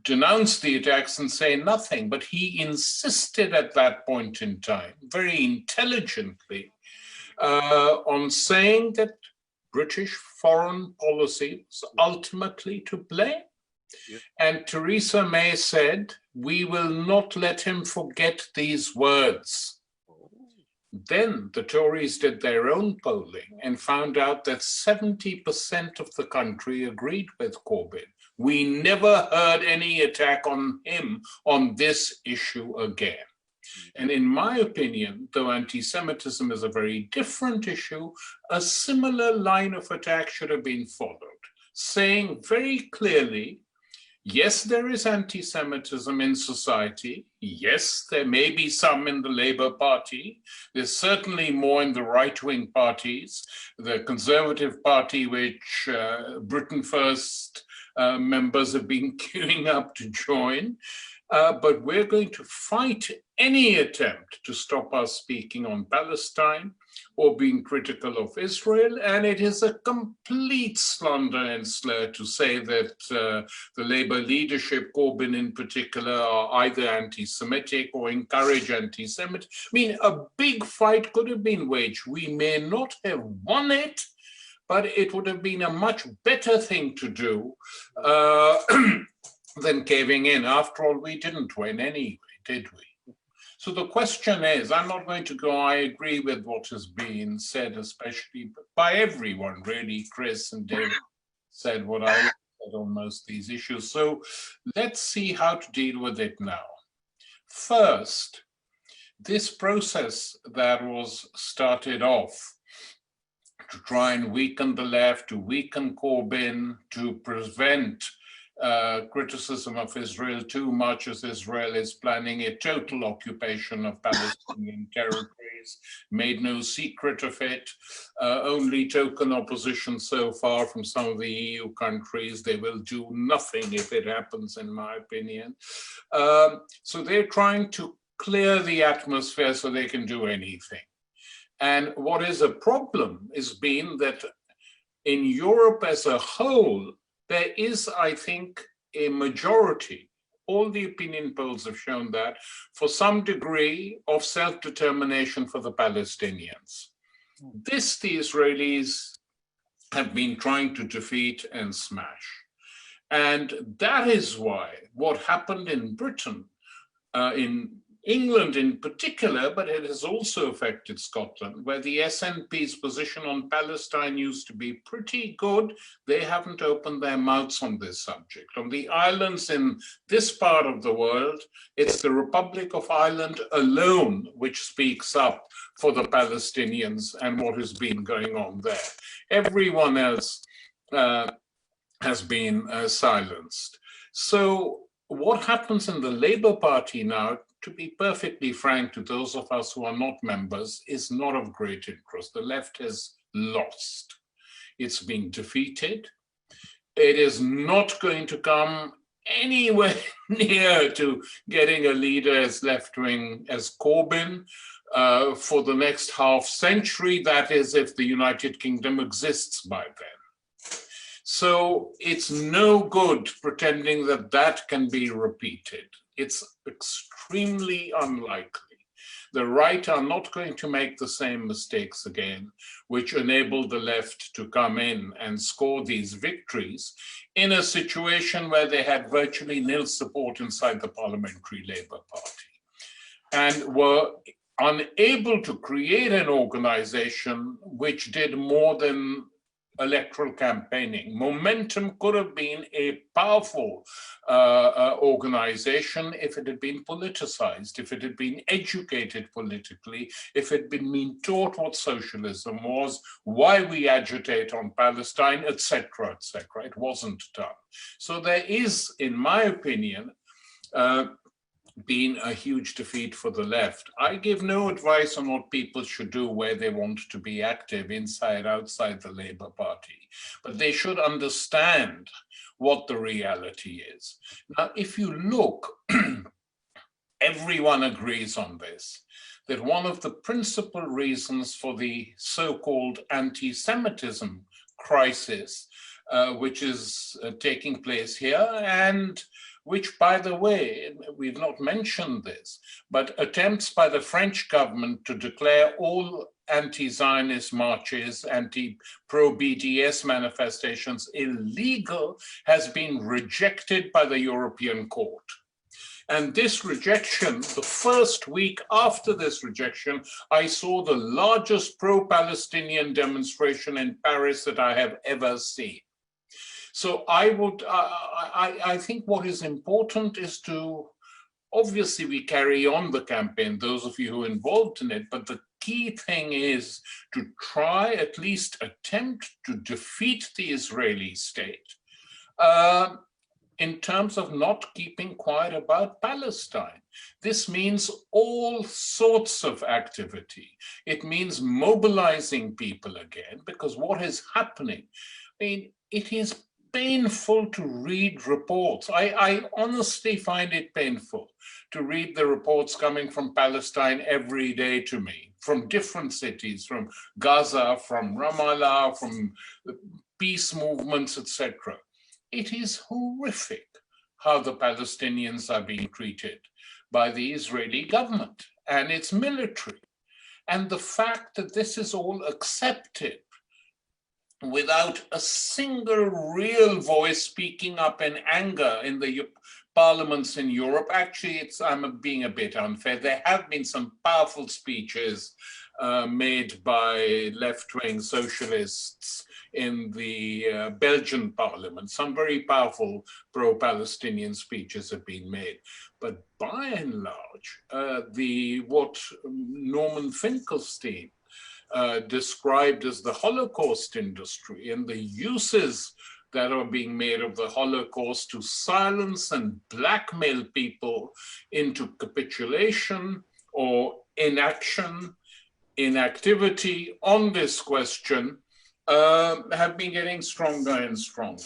denounce the attacks and say nothing. But he insisted at that point in time, very intelligently, on saying that British foreign policy was ultimately to blame. Yeah. And Theresa May said, "We will not let him forget these words." Then the Tories did their own polling and found out that 70% of the country agreed with Corbyn. We never heard any attack on him on this issue again. And in my opinion, though anti-Semitism is a very different issue, a similar line of attack should have been followed, saying very clearly, yes, there is anti-Semitism in society. Yes, there may be some in the Labour Party. There's certainly more in the right-wing parties, the Conservative Party, which Britain First members have been queuing up to join. But we're going to fight any attempt to stop us speaking on Palestine or being critical of Israel. And it is a complete slander and slur to say that the Labour leadership, Corbyn in particular, are either anti-Semitic or encourage anti-Semitic. I mean, a big fight could have been waged. We may not have won it, but it would have been a much better thing to do than caving in. After all, we didn't win anyway, did we? So the question is, I'm not going to go, I agree with what has been said, especially by everyone, really. Chris and David said what I said on most these issues. So let's see how to deal with it now. First, this process that was started off to try and weaken the left, to weaken Corbyn, to prevent criticism of Israel too much, as Israel is planning a total occupation of Palestinian territories, made no secret of it, only token opposition so far from some of the EU countries. They will do nothing if it happens, in my opinion. So they're trying to clear the atmosphere so they can do anything. And what is a problem has been that in Europe as a whole, there is, I think, a majority, all the opinion polls have shown that, for some degree of self-determination for the Palestinians. This the Israelis have been trying to defeat and smash. And that is why what happened in Britain, in England in particular, but it has also affected Scotland, where the SNP's position on Palestine used to be pretty good. They haven't opened their mouths on this subject. On the islands in this part of the world, it's the Republic of Ireland alone which speaks up for the Palestinians and what has been going on there. Everyone else has been silenced. So what happens in the Labour Party now, to be perfectly frank to those of us who are not members, is not of great interest. The left has lost. It's been defeated. It is not going to come anywhere near to getting a leader as left-wing as Corbyn for the next half century. That is, if the United Kingdom exists by then. So it's no good pretending that that can be repeated. It's extremely unlikely. The right are not going to make the same mistakes again, which enabled the left to come in and score these victories in a situation where they had virtually nil support inside the Parliamentary Labour Party and were unable to create an organization which did more than electoral campaigning. Momentum could have been a powerful organization if it had been politicized, if it had been educated politically, if it had been taught what socialism was, why we agitate on Palestine, etc., etc. It wasn't done. So there is, in my opinion, been a huge defeat for the left. I give no advice on what people should do where they want to be active, inside, outside the Labour Party, but they should understand what the reality is. Now, if you look, everyone agrees on this, that one of the principal reasons for the so-called anti-Semitism crisis, which is taking place here, and which, by the way, we've not mentioned this, but attempts by the French government to declare all anti-Zionist marches, anti-pro-BDS manifestations illegal has been rejected by the European Court. And this rejection, the first week after this rejection, I saw the largest pro-Palestinian demonstration in Paris that I have ever seen. So I think what is important is to, obviously we carry on the campaign, those of you who are involved in it, but the key thing is to try, at least attempt to defeat the Israeli state in terms of not keeping quiet about Palestine. This means all sorts of activity. It means mobilizing people again, because what is happening, I mean, it is painful to read reports. I honestly find it painful to read the reports coming from Palestine every day to me, from different cities, from Gaza, from Ramallah, from the peace movements, etc. It is horrific how the Palestinians are being treated by the Israeli government and its military. And the fact that this is all accepted without a single real voice speaking up in anger in the parliaments in Europe. Actually, I'm being a bit unfair. There have been some powerful speeches made by left-wing socialists in the Belgian parliament. Some very powerful pro-Palestinian speeches have been made. But by and large, what Norman Finkelstein described as the Holocaust industry and the uses that are being made of the Holocaust to silence and blackmail people into capitulation or inaction, inactivity on this question have been getting stronger and stronger.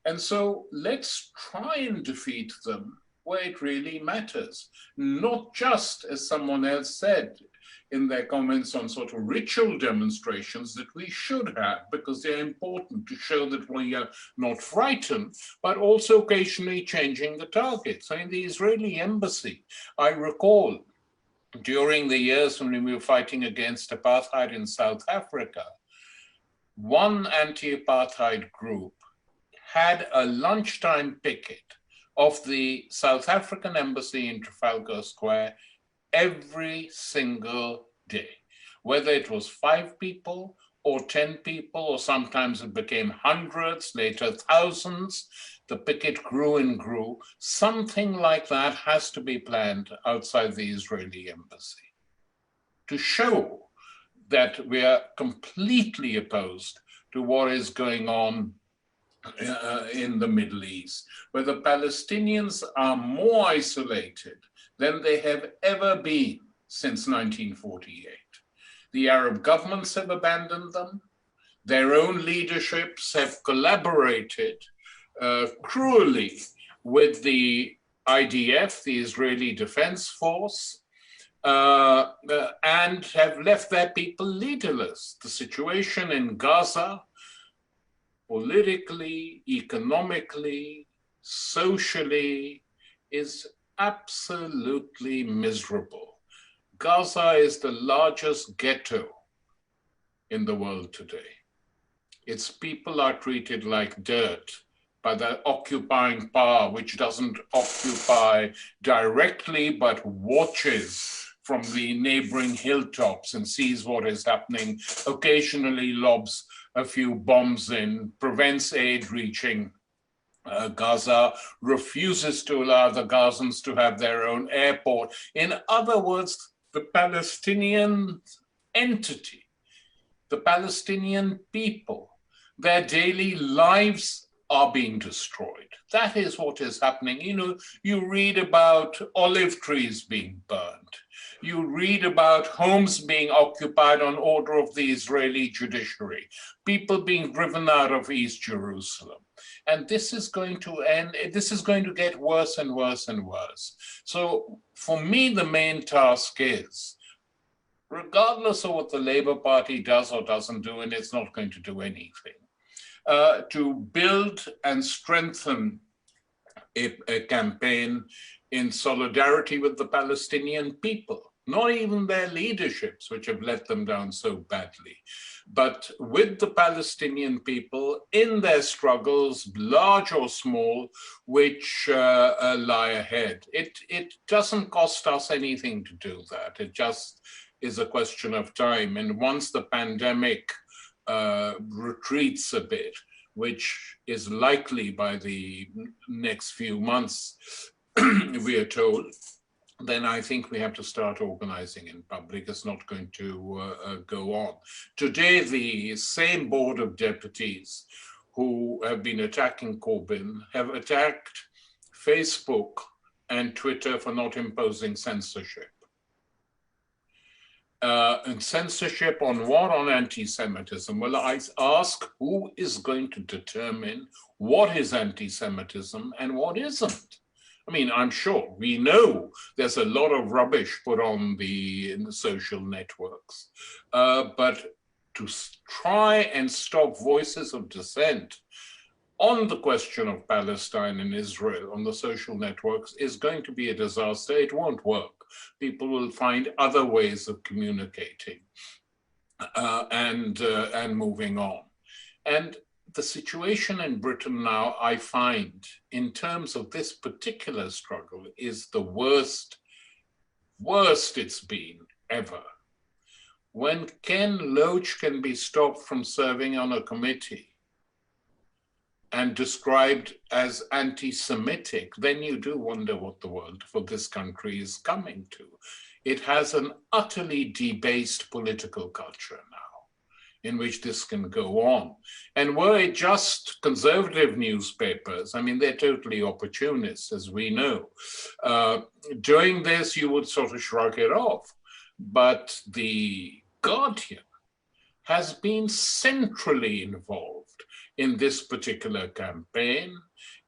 And so let's try and defeat them where it really matters, not just, as someone else said in their comments on sort of ritual demonstrations that we should have, because they're important to show that we are not frightened, but also occasionally changing the targets. I mean, the Israeli embassy, I recall during the years when we were fighting against apartheid in South Africa, one anti-apartheid group had a lunchtime picket of the South African embassy in Trafalgar Square every single day, whether it was 5 people or 10 people, or sometimes it became hundreds, later thousands. The picket grew and grew. Something like that has to be planned outside the Israeli embassy to show that we are completely opposed to what is going on in the Middle East, where the Palestinians are more isolated than they have ever been since 1948. The Arab governments have abandoned them. Their own leaderships have collaborated cruelly with the IDF, the Israeli Defense Force, and have left their people leaderless. The situation in Gaza, politically, economically, socially, is absolutely miserable. Gaza is the largest ghetto in the world today. Its people are treated like dirt by the occupying power, which doesn't occupy directly, but watches from the neighboring hilltops and sees what is happening, occasionally lobs a few bombs in, prevents aid reaching Gaza, refuses to allow the Gazans to have their own airport. In other words, the Palestinian entity, the Palestinian people, their daily lives are being destroyed. That is what is happening. You know, you read about olive trees being burned. You read about homes being occupied on order of the Israeli judiciary, people being driven out of East Jerusalem. And this is going to end, this is going to get worse and worse and worse. So for me, the main task is, regardless of what the Labour Party does or doesn't do, and it's not going to do anything, to build and strengthen a campaign in solidarity with the Palestinian people, not even their leaderships, which have let them down so badly, but with the Palestinian people in their struggles, large or small, which lie ahead. It doesn't cost us anything to do that. It just is a question of time. And once the pandemic retreats a bit, which is likely by the next few months, we are told, then I think we have to start organizing in public. It's not going to go on. Today, the same board of deputies who have been attacking Corbyn have attacked Facebook and Twitter for not imposing censorship. And censorship on what? On anti-Semitism. Well, I ask, who is going to determine what is anti-Semitism and what isn't? I mean, I'm sure we know there's a lot of rubbish put on in the social networks, but to try and stop voices of dissent on the question of Palestine and Israel on the social networks is going to be a disaster. It won't work. People will find other ways of communicating and moving on. And the situation in Britain now, I find, in terms of this particular struggle, is the worst it's been ever. When Ken Loach can be stopped from serving on a committee and described as anti-Semitic, then you do wonder what the world for this country is coming to. It has an utterly debased political culture now, in which this can go on. And were it just conservative newspapers, I mean, they're totally opportunists, as we know. Doing this, you would sort of shrug it off. But the Guardian has been centrally involved in this particular campaign,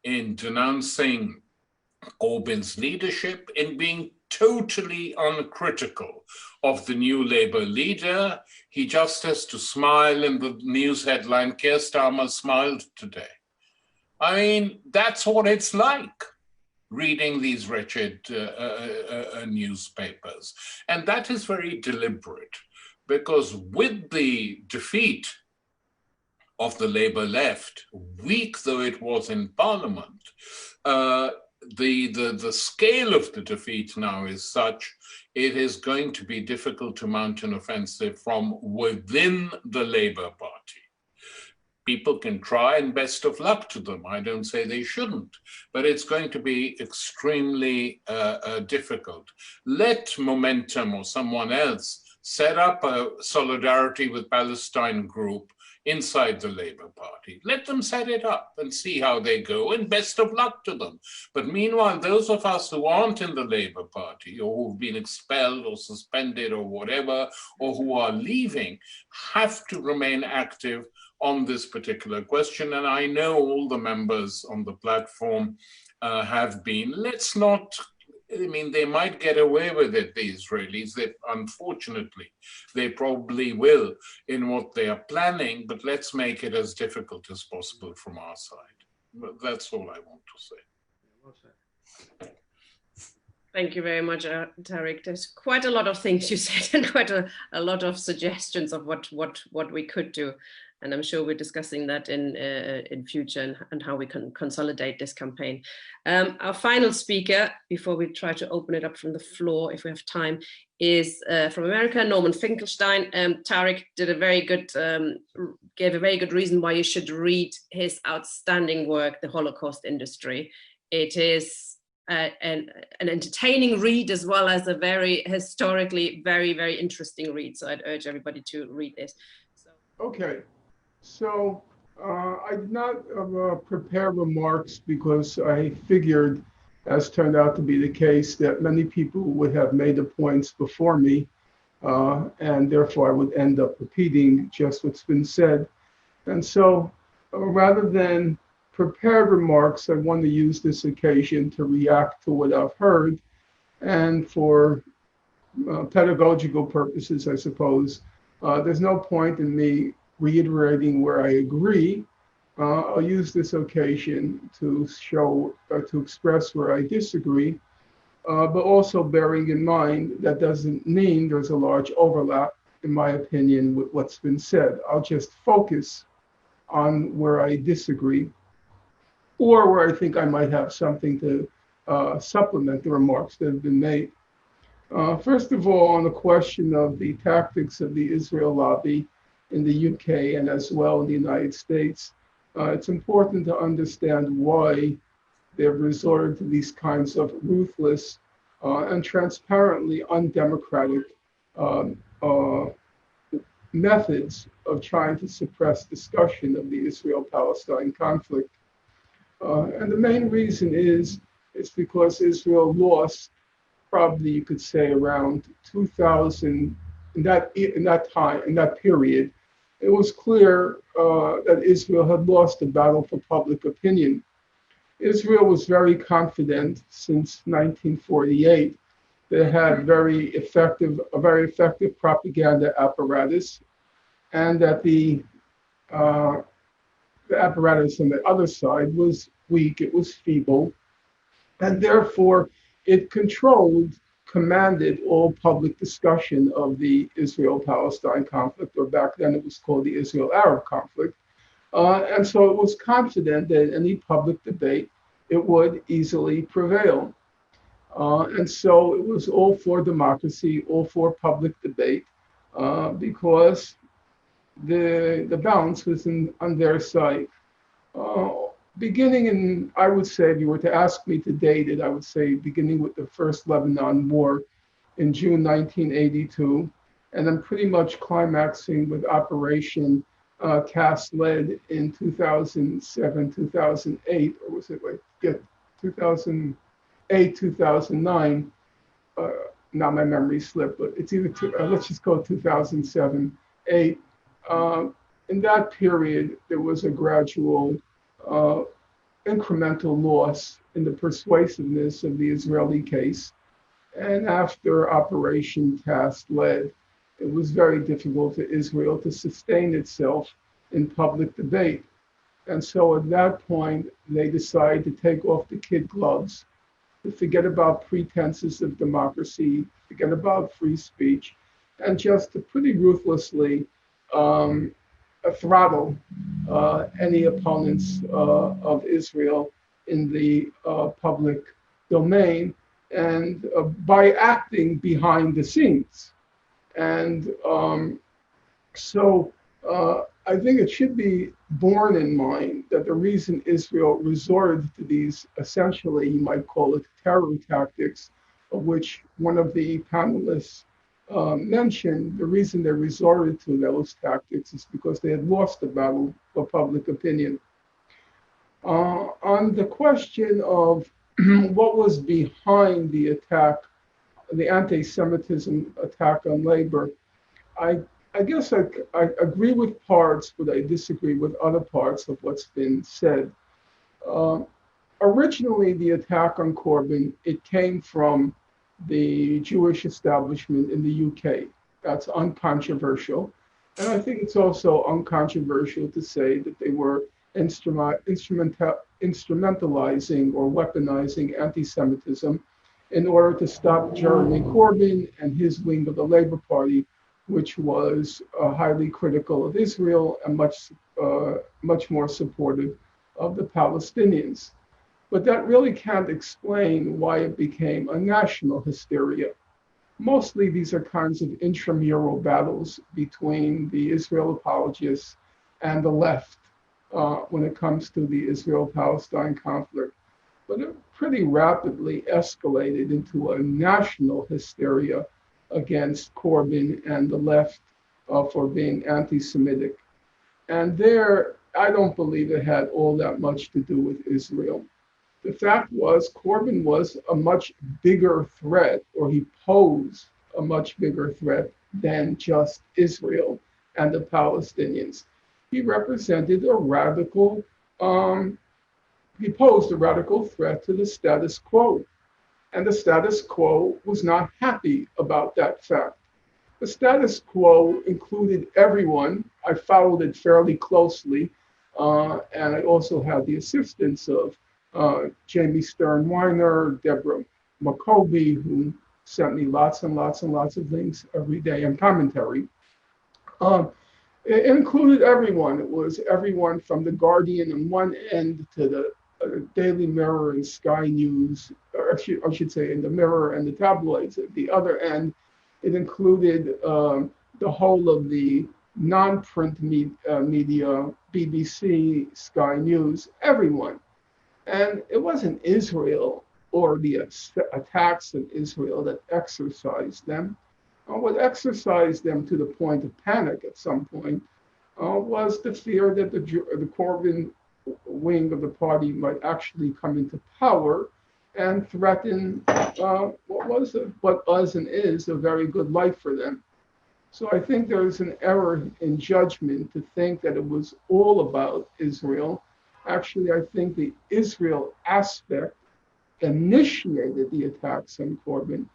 in denouncing Corbyn's leadership, in being totally uncritical of the new Labour leader. He just has to smile in the news headline, Keir Starmer smiled today. I mean, that's what it's like, reading these wretched newspapers. And that is very deliberate, because with the defeat of the Labour left, weak though it was in Parliament, the scale of the defeat now is such, it is going to be difficult to mount an offensive from within the Labour Party. People can try, and best of luck to them. I don't say they shouldn't, but it's going to be extremely difficult. Let Momentum or someone else set up a solidarity with Palestine group inside the Labour Party. Let them set it up and see how they go, and best of luck to them. But meanwhile, those of us who aren't in the Labour Party, or who've been expelled or suspended or whatever, or who are leaving, have to remain active on this particular question. And I know all the members on the platform have been. Let's not, I mean, they might get away with it, the Israelis. Unfortunately, they probably will in what they are planning, but let's make it as difficult as possible from our side. But that's all I want to say. Thank you very much, Tariq. There's quite a lot of things you said and quite a lot of suggestions of what we could do. And I'm sure we're discussing that in future and how we can consolidate this campaign. Our final speaker, before we try to open it up from the floor, if we have time, is from America, Norman Finkelstein. Tariq did gave a very good reason why you should read his outstanding work, The Holocaust Industry. It is an entertaining read as well as a very historically very interesting read. So I'd urge everybody to read this. Okay, so I did not prepare remarks because I figured, as turned out to be the case, that many people would have made the points before me, and therefore I would end up repeating just what's been said. And so rather than prepared remarks, I want to use this occasion to react to what I've heard, and for pedagogical purposes, I suppose. There's no point in me reiterating where I agree. I'll use this occasion to show, to express where I disagree, but also bearing in mind that doesn't mean there's a large overlap, in my opinion, with what's been said. I'll just focus on where I disagree, or where I think I might have something to supplement the remarks that have been made. First of all, on the question of the tactics of the Israel lobby in the UK and as well in the United States, it's important to understand why they've resorted to these kinds of ruthless and transparently undemocratic methods of trying to suppress discussion of the Israel-Palestine conflict. And the main reason is because Israel lost, probably you could say around 2000, in that period, it was clear that Israel had lost the battle for public opinion. Israel was very confident since 1948. They had a very effective propaganda apparatus, and that the apparatus on the other side was weak, it was feeble, and therefore it commanded all public discussion of the Israel-Palestine conflict, or back then it was called the Israel-Arab conflict. And so it was confident that in any public debate, it would easily prevail. And so it was all for democracy, all for public debate, because the balance was on their side. Beginning in, I would say, if you were to ask me to date it, I would say beginning with the first Lebanon War in June 1982, and then pretty much climaxing with Operation Cast Lead in 2007, 2008, or was it like 2008, 2009? Now my memory slipped, but it's either, let's just go 2007, 8. In that period, there was a gradual incremental loss in the persuasiveness of the Israeli case. And after Operation Cast Lead, it was very difficult for Israel to sustain itself in public debate. And so at that point, they decided to take off the kid gloves, to forget about pretenses of democracy, forget about free speech, and just to pretty ruthlessly throttle any opponents of Israel in the public domain, and by acting behind the scenes. And so I think it should be borne in mind that the reason Israel resorted to these, essentially, you might call it terror tactics, of which one of the panelists mentioned, the reason they resorted to those tactics is because they had lost the battle for public opinion. On the question of what was behind the attack, the anti-Semitism attack on labor, I guess I agree with parts, but I disagree with other parts of what's been said. Originally, the attack on Corbyn, it came from the Jewish establishment in the UK. That's uncontroversial. And I think it's also uncontroversial to say that they were instrumentalizing or weaponizing anti-Semitism in order to stop Jeremy Corbyn and his wing of the Labour Party, which was highly critical of Israel and much more supportive of the Palestinians. But that really can't explain why it became a national hysteria. Mostly these are kinds of intramural battles between the Israel apologists and the left when it comes to the Israel-Palestine conflict. But it pretty rapidly escalated into a national hysteria against Corbyn and the left for being anti-Semitic. And there, I don't believe it had all that much to do with Israel. The fact was, Corbyn was a much bigger threat, or he posed a much bigger threat than just Israel and the Palestinians. He represented a radical, he posed a radical threat to the status quo. And the status quo was not happy about that fact. The status quo included everyone. I followed it fairly closely, and I also had the assistance of Jamie Stern Weiner, Deborah McCobie, who sent me lots and lots and lots of links every day and commentary. It included everyone. It was everyone from The Guardian on one end to the Daily Mirror and Sky News, or I should say in the Mirror and the tabloids at the other end. It included the whole of the non-print media, BBC, Sky News, everyone. And it wasn't Israel or the attacks on Israel that exercised them. What exercised them to the point of panic at some point was the fear that the Corbyn wing of the party might actually come into power and threaten what was and is a very good life for them. So I think there's an error in judgment to think that it was all about Israel. Actually, I think the Israel aspect initiated the attacks on Corbyn,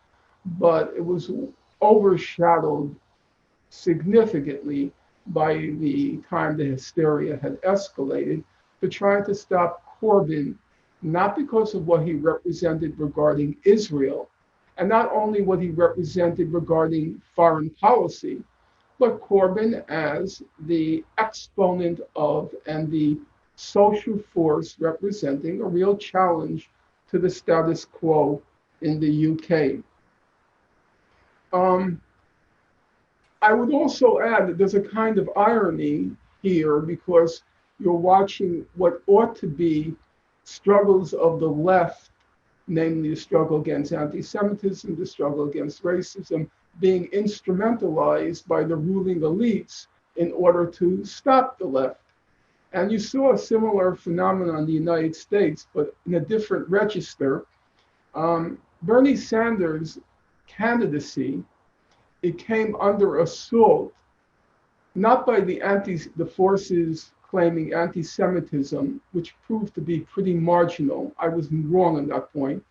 but it was overshadowed significantly by the time the hysteria had escalated to trying to stop Corbyn, not because of what he represented regarding Israel, and not only what he represented regarding foreign policy, but Corbyn as the exponent of and the social force representing a real challenge to the status quo in the UK. I would also add that there's a kind of irony here because you're watching what ought to be struggles of the left, namely the struggle against anti-Semitism, the struggle against racism, being instrumentalized by the ruling elites in order to stop the left. And you saw a similar phenomenon in the United States, but in a different register. Bernie Sanders' candidacy, it came under assault, not by the forces claiming anti-Semitism, which proved to be pretty marginal. I was wrong on that point.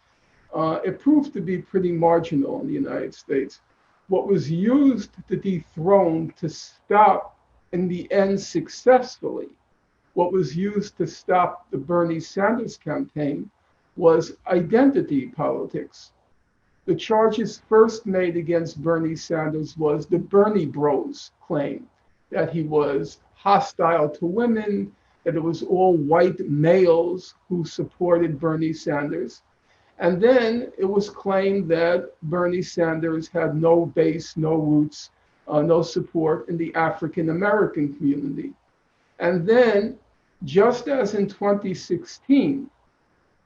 It proved to be pretty marginal in the United States. What was used to dethrone, to stop, in the end successfully, what was used to stop the Bernie Sanders campaign was identity politics. The charges first made against Bernie Sanders was the Bernie Bros claim that he was hostile to women, that it was all white males who supported Bernie Sanders. And then it was claimed that Bernie Sanders had no base, no roots, no support in the African American community. And then, just as in 2016,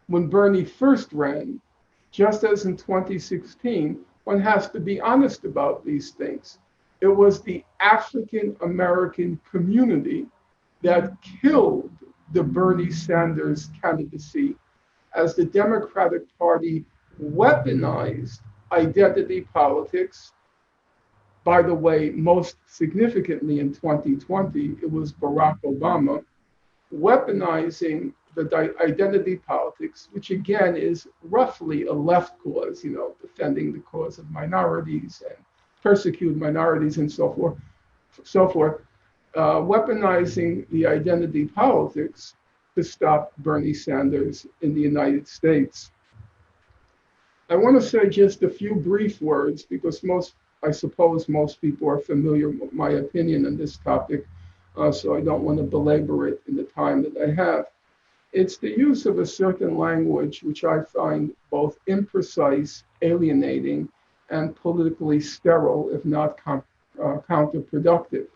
when Bernie first ran, just as in 2016, one has to be honest about these things. It was the African American community that killed the Bernie Sanders candidacy as the Democratic Party weaponized identity politics. By the way, most significantly in 2020, it was Barack Obama weaponizing the identity politics, which again is roughly a left cause, defending the cause of minorities and persecuted minorities and so forth, weaponizing the identity politics to stop Bernie Sanders in the United States. I want to say just a few brief words because I suppose most people are familiar with my opinion on this topic, so I don't want to belabor it in the time that I have. It's the use of a certain language which I find both imprecise, alienating, and politically sterile, if not counterproductive.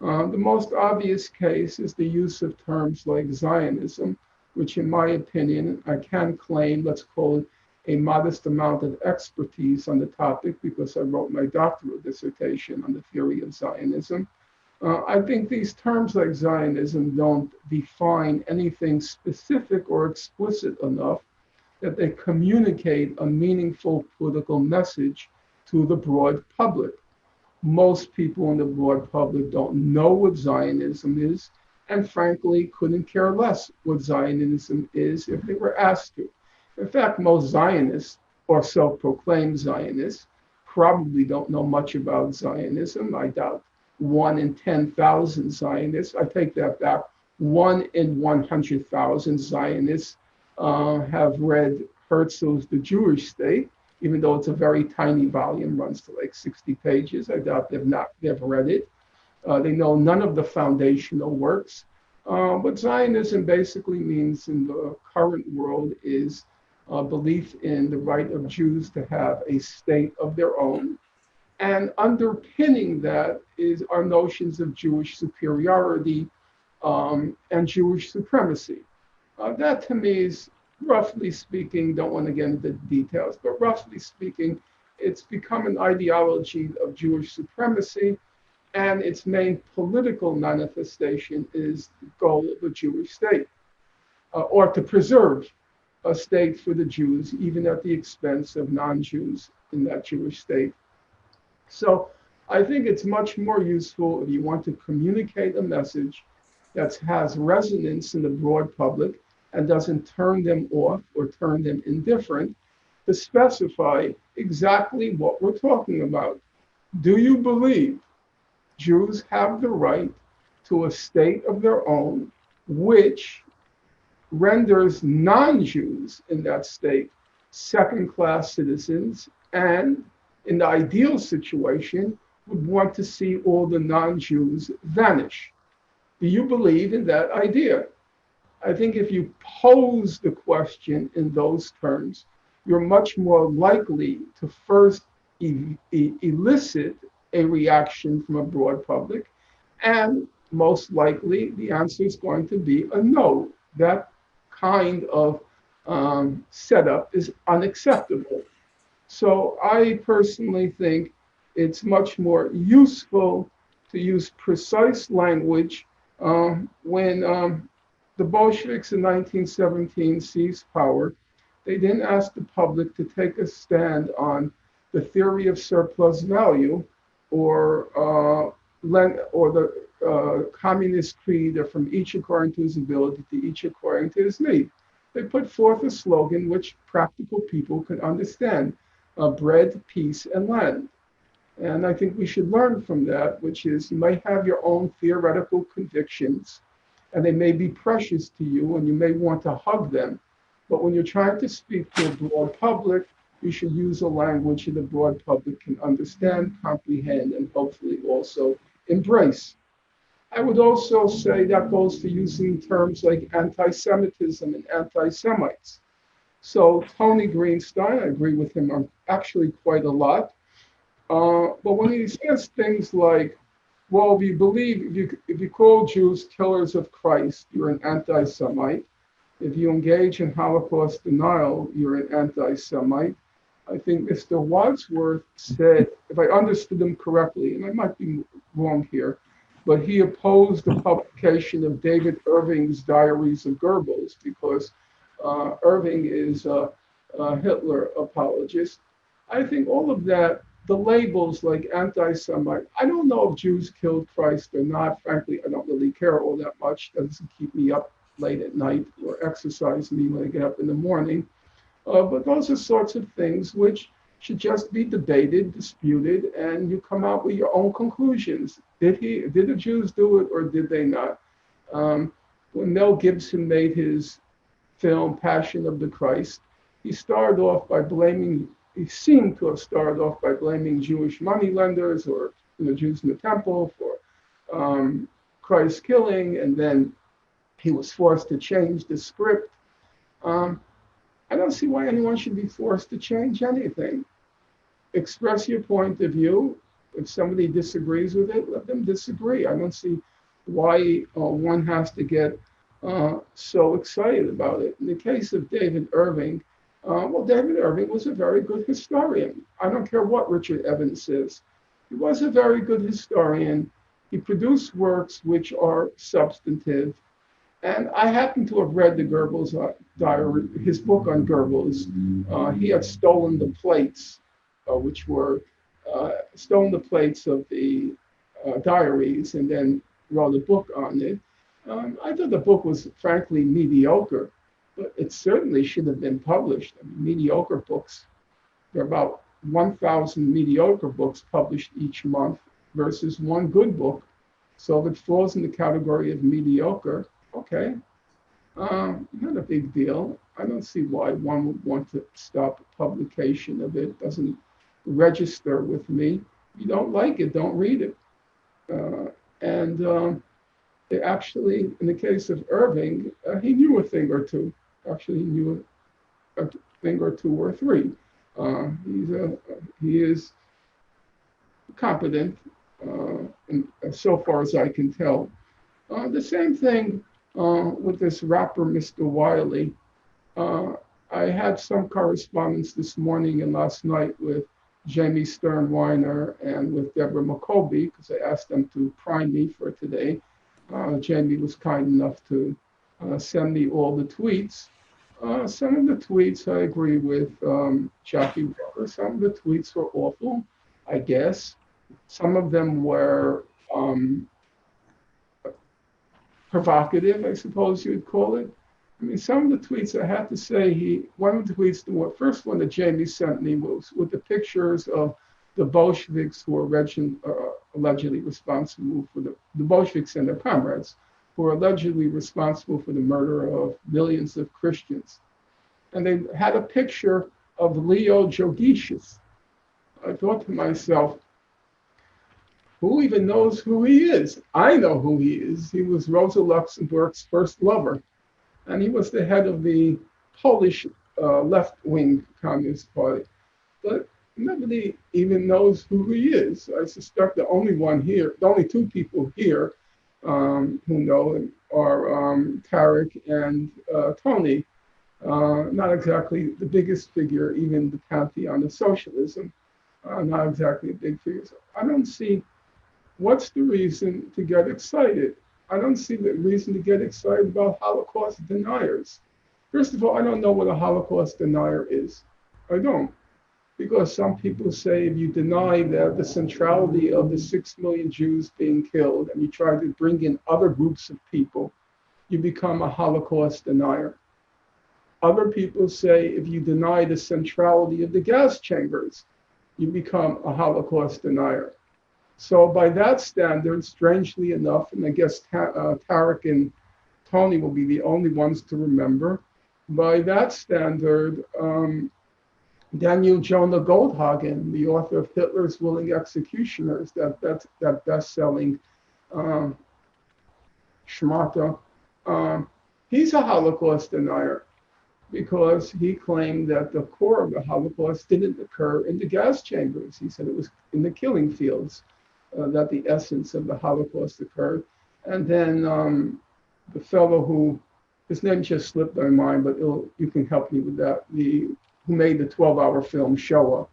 The most obvious case is the use of terms like Zionism, which in my opinion, I can claim, let's call it a modest amount of expertise on the topic because I wrote my doctoral dissertation on the theory of Zionism. I think these terms like Zionism don't define anything specific or explicit enough that they communicate a meaningful political message to the broad public. Most people in the broad public don't know what Zionism is, and frankly, couldn't care less what Zionism is if they were asked to. In fact, most Zionists or self-proclaimed Zionists probably don't know much about Zionism. I doubt 1 in 10,000 Zionists, I take that back, 1 in 100,000 Zionists have read Herzl's The Jewish State, even though it's a very tiny volume, runs to like 60 pages. I doubt they've read it. They know none of the foundational works. What Zionism basically means in the current world is belief in the right of Jews to have a state of their own. And underpinning that is our notions of Jewish superiority and Jewish supremacy. That to me is, roughly speaking, don't want to get into details, but roughly speaking, it's become an ideology of Jewish supremacy, and its main political manifestation is the goal of a Jewish state, or to preserve a state for the Jews, even at the expense of non-Jews in that Jewish state. So I think it's much more useful if you want to communicate a message that has resonance in the broad public and doesn't turn them off or turn them indifferent, to specify exactly what we're talking about. Do you believe Jews have the right to a state of their own, which renders non-Jews in that state second-class citizens, and in the ideal situation, would want to see all the non-Jews vanish? Do you believe in that idea? I think if you pose the question in those terms, you're much more likely to first elicit a reaction from a broad public, and most likely the answer is going to be a no. That kind of setup is unacceptable. So I personally think it's much more useful to use precise language when the Bolsheviks in 1917 seized power. They didn't ask the public to take a stand on the theory of surplus value or the communist creed, from each according to his ability to each according to his need. They put forth a slogan which practical people could understand: bread, peace, and land. And I think we should learn from that, which is you might have your own theoretical convictions, and they may be precious to you, and you may want to hug them. But when you're trying to speak to a broad public, you should use a language that the broad public can understand, comprehend, and hopefully also embrace. I would also say that goes to using terms like anti-Semitism and anti-Semites. So Tony Greenstein, I agree with him actually quite a lot. But when he says things like, well, if you call Jews killers of Christ, you're an anti-Semite. If you engage in Holocaust denial, you're an anti-Semite. I think Mr. Wadsworth said, if I understood him correctly, and I might be wrong here, but he opposed the publication of David Irving's Diaries of Goebbels because Irving is a Hitler apologist. I think all of that, the labels like anti-Semite, I don't know if Jews killed Christ or not. Frankly, I don't really care all that much. That doesn't keep me up late at night or exercise me when I get up in the morning. But those are sorts of things which should just be debated, disputed, and you come out with your own conclusions. Did the Jews do it or did they not? When Mel Gibson made his film Passion of the Christ, he started off by blaming, he seemed to have started off by blaming Jewish moneylenders or Jews in the temple for Christ's killing, and then he was forced to change the script. I don't see why anyone should be forced to change anything. Express your point of view. If somebody disagrees with it, let them disagree. I don't see why one has to get so excited about it. In the case of David Irving, well, David Irving was a very good historian. I don't care what Richard Evans says. He was a very good historian. He produced works which are substantive. And I happen to have read the Goebbels diary, his book on Goebbels. He had stolen the plates, which were stolen the plates of the diaries, and then wrote a book on it. I thought the book was frankly mediocre, but it certainly should have been published. I mean, mediocre books, there are about 1,000 mediocre books published each month versus one good book. So if it falls in the category of mediocre, okay, not a big deal. I don't see why one would want to stop publication of it. It doesn't register with me. If you don't like it, don't read it. They actually, in the case of Irving, he knew a thing or two. Actually, he knew a thing or two or three. He is competent, so far as I can tell. The same thing with this rapper, Mr. Wiley. I had some correspondence this morning and last night with Jamie Stern-Weiner and with Deborah McCoby, because I asked them to prime me for today. Jamie was kind enough to send me all the tweets. Some of the tweets I agree with Jackie Walker. Some of the tweets were awful, I guess. Some of them were provocative, I suppose you would call it. I mean, some of the tweets I have to say, one of the tweets, the first one that Jamie sent me was with the pictures of the Bolsheviks who were allegedly responsible for the Bolsheviks and their comrades, who were allegedly responsible for the murder of millions of Christians. And they had a picture of Leo Jogishis. I thought to myself, who even knows who he is? I know who he is. He was Rosa Luxemburg's first lover. And he was the head of the Polish left-wing Communist Party. But nobody even knows who he is. I suspect the only two people here who know him are Tariq and Tony. Not exactly the biggest figure, even the pantheon of socialism. Not exactly a big figure. So I don't see what's the reason to get excited. I don't see the reason to get excited about Holocaust deniers. First of all, I don't know what a Holocaust denier is. I don't. Because some people say if you deny that the centrality of the 6 million Jews being killed and you try to bring in other groups of people, you become a Holocaust denier. Other people say if you deny the centrality of the gas chambers, you become a Holocaust denier. So by that standard, strangely enough, and I guess Tariq and Tony will be the only ones to remember, by that standard, Daniel Jonah Goldhagen, the author of Hitler's Willing Executioners, that best-selling schmata, he's a Holocaust denier because he claimed that the core of the Holocaust didn't occur in the gas chambers. He said it was in the killing fields that the essence of the Holocaust occurred. And then the fellow who, his name just slipped my mind, but you can help me with that, who made the 12-hour film Shoah,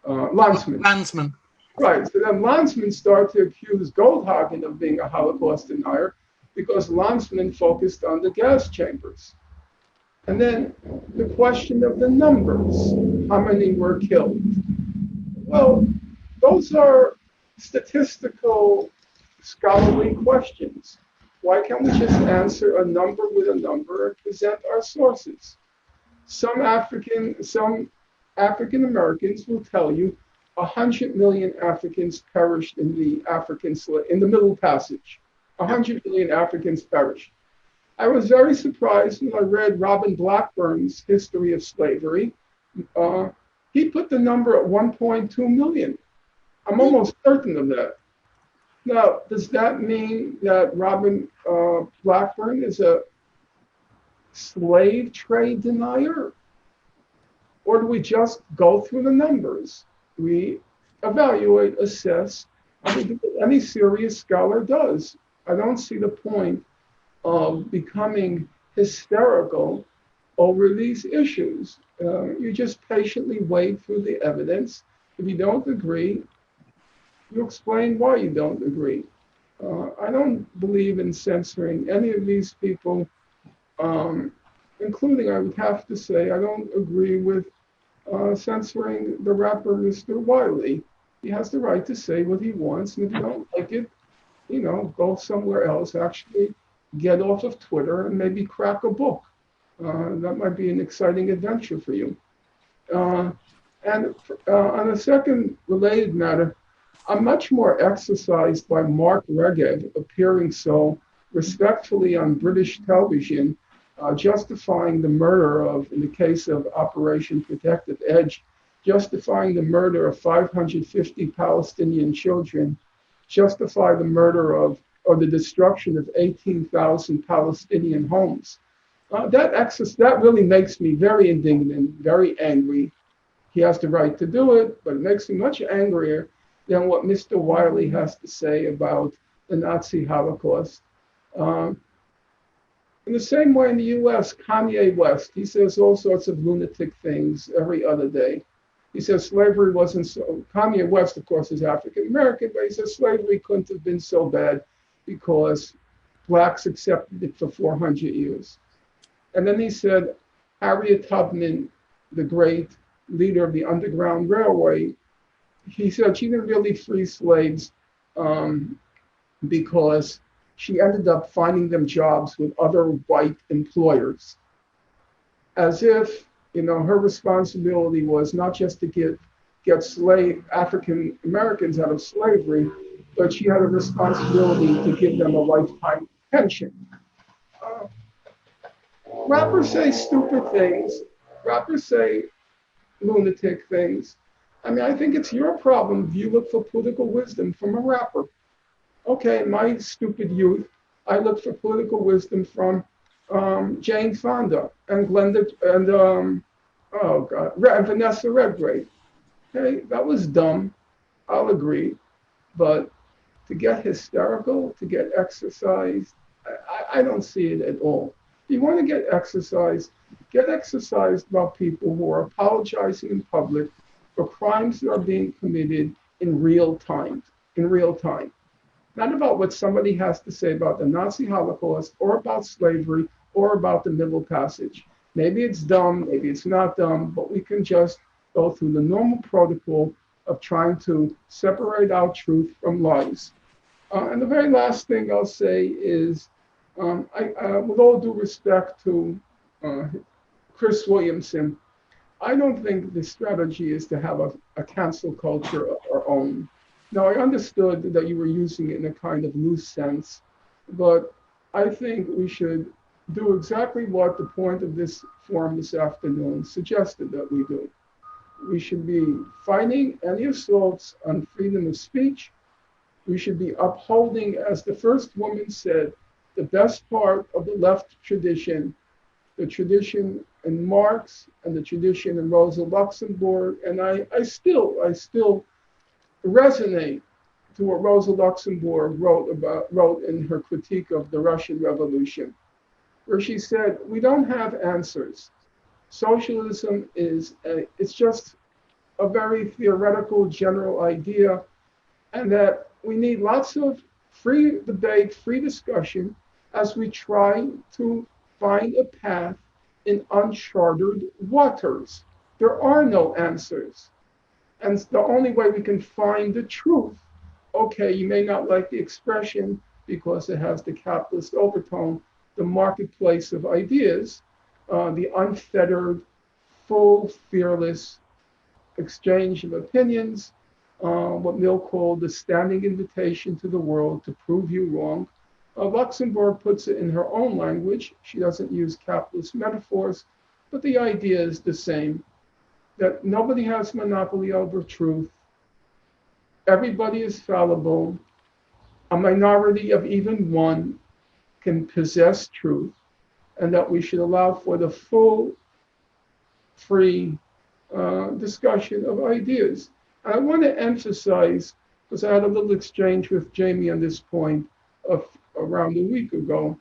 Lanzmann. Lanzmann. Right, so then Lanzmann started to accuse Goldhagen of being a Holocaust denier because Lanzmann focused on the gas chambers. And then the question of the numbers, how many were killed? Well, those are statistical, scholarly questions. Why can't we just answer a number with a number and present our sources? Some African Americans will tell you 100 million Africans perished in the Middle Passage. 100 million Africans perished. I was very surprised when I read Robin Blackburn's History of Slavery. He put the number at 1.2 million. I'm almost certain of that. Now, does that mean that Robin Blackburn is a slave trade denier? Or do we just go through the numbers? We evaluate, assess, any serious scholar does. I don't see the point of becoming hysterical over these issues. You just patiently wade through the evidence. If you don't agree, you explain why you don't agree. I don't believe in censoring any of these people, including, I would have to say, I don't agree with censoring the rapper Mr. Wiley. He has the right to say what he wants, and if you don't like it, you know, go somewhere else, actually get off of Twitter and maybe crack a book. That might be an exciting adventure for you. And on a second related matter, I'm much more exercised by Marc Regev appearing so respectfully on British television, justifying the murder of, in the case of Operation Protective Edge, justifying the murder of 550 Palestinian children, justify the murder of, or the destruction of 18,000 Palestinian homes. That really makes me very indignant, very angry. He has the right to do it, but it makes me much angrier than what Mr. Wiley has to say about the Nazi Holocaust. In the same way in the US, Kanye West, he says all sorts of lunatic things every other day. He says slavery wasn't so, Kanye West, of course, is African-American, but he says slavery couldn't have been so bad because blacks accepted it for 400 years. And then he said, Harriet Tubman, the great leader of the Underground Railway, he said she didn't really free slaves because she ended up finding them jobs with other white employers. As if, you know, her responsibility was not just to get African Americans out of slavery, but she had a responsibility to give them a lifetime pension. Rappers say stupid things. Rappers say lunatic things. I mean, I think it's your problem if you look for political wisdom from a rapper. Okay, in my stupid youth, I looked for political wisdom from Jane Fonda and Glenda and and Vanessa Redgrave. Okay, that was dumb. I'll agree, but to get hysterical, to get exercised, I don't see it at all. If you want to get exercised about people who are apologizing in public for crimes that are being committed in real time. Not about what somebody has to say about the Nazi Holocaust or about slavery or about the Middle Passage. Maybe it's dumb, maybe it's not dumb, but we can just go through the normal protocol of trying to separate out truth from lies. And the very last thing I'll say is, with all due respect to Chris Williamson, I don't think the strategy is to have a cancel culture of our own. Now, I understood that you were using it in a kind of loose sense, but I think we should do exactly what the point of this forum this afternoon suggested that we do. We should be fighting any assaults on freedom of speech. We should be upholding, as the first woman said, the best part of the left tradition, the tradition in Marx and the tradition in Rosa Luxemburg. And I still resonate to what Rosa Luxemburg wrote in her critique of the Russian Revolution, where she said, we don't have answers. Socialism it's just a very theoretical general idea, and that we need lots of free debate, free discussion as we try to find a path in uncharted waters. There are no answers. And the only way we can find the truth, okay, you may not like the expression because it has the capitalist overtone, the marketplace of ideas, the unfettered, full, fearless exchange of opinions, what Mill called the standing invitation to the world to prove you wrong. Luxemburg puts it in her own language. She doesn't use capitalist metaphors, but the idea is the same, that nobody has monopoly over truth. Everybody is fallible. A minority of even one can possess truth, and that we should allow for the full, free discussion of ideas. And I want to emphasize, because I had a little exchange with Jamie on this point around a week ago,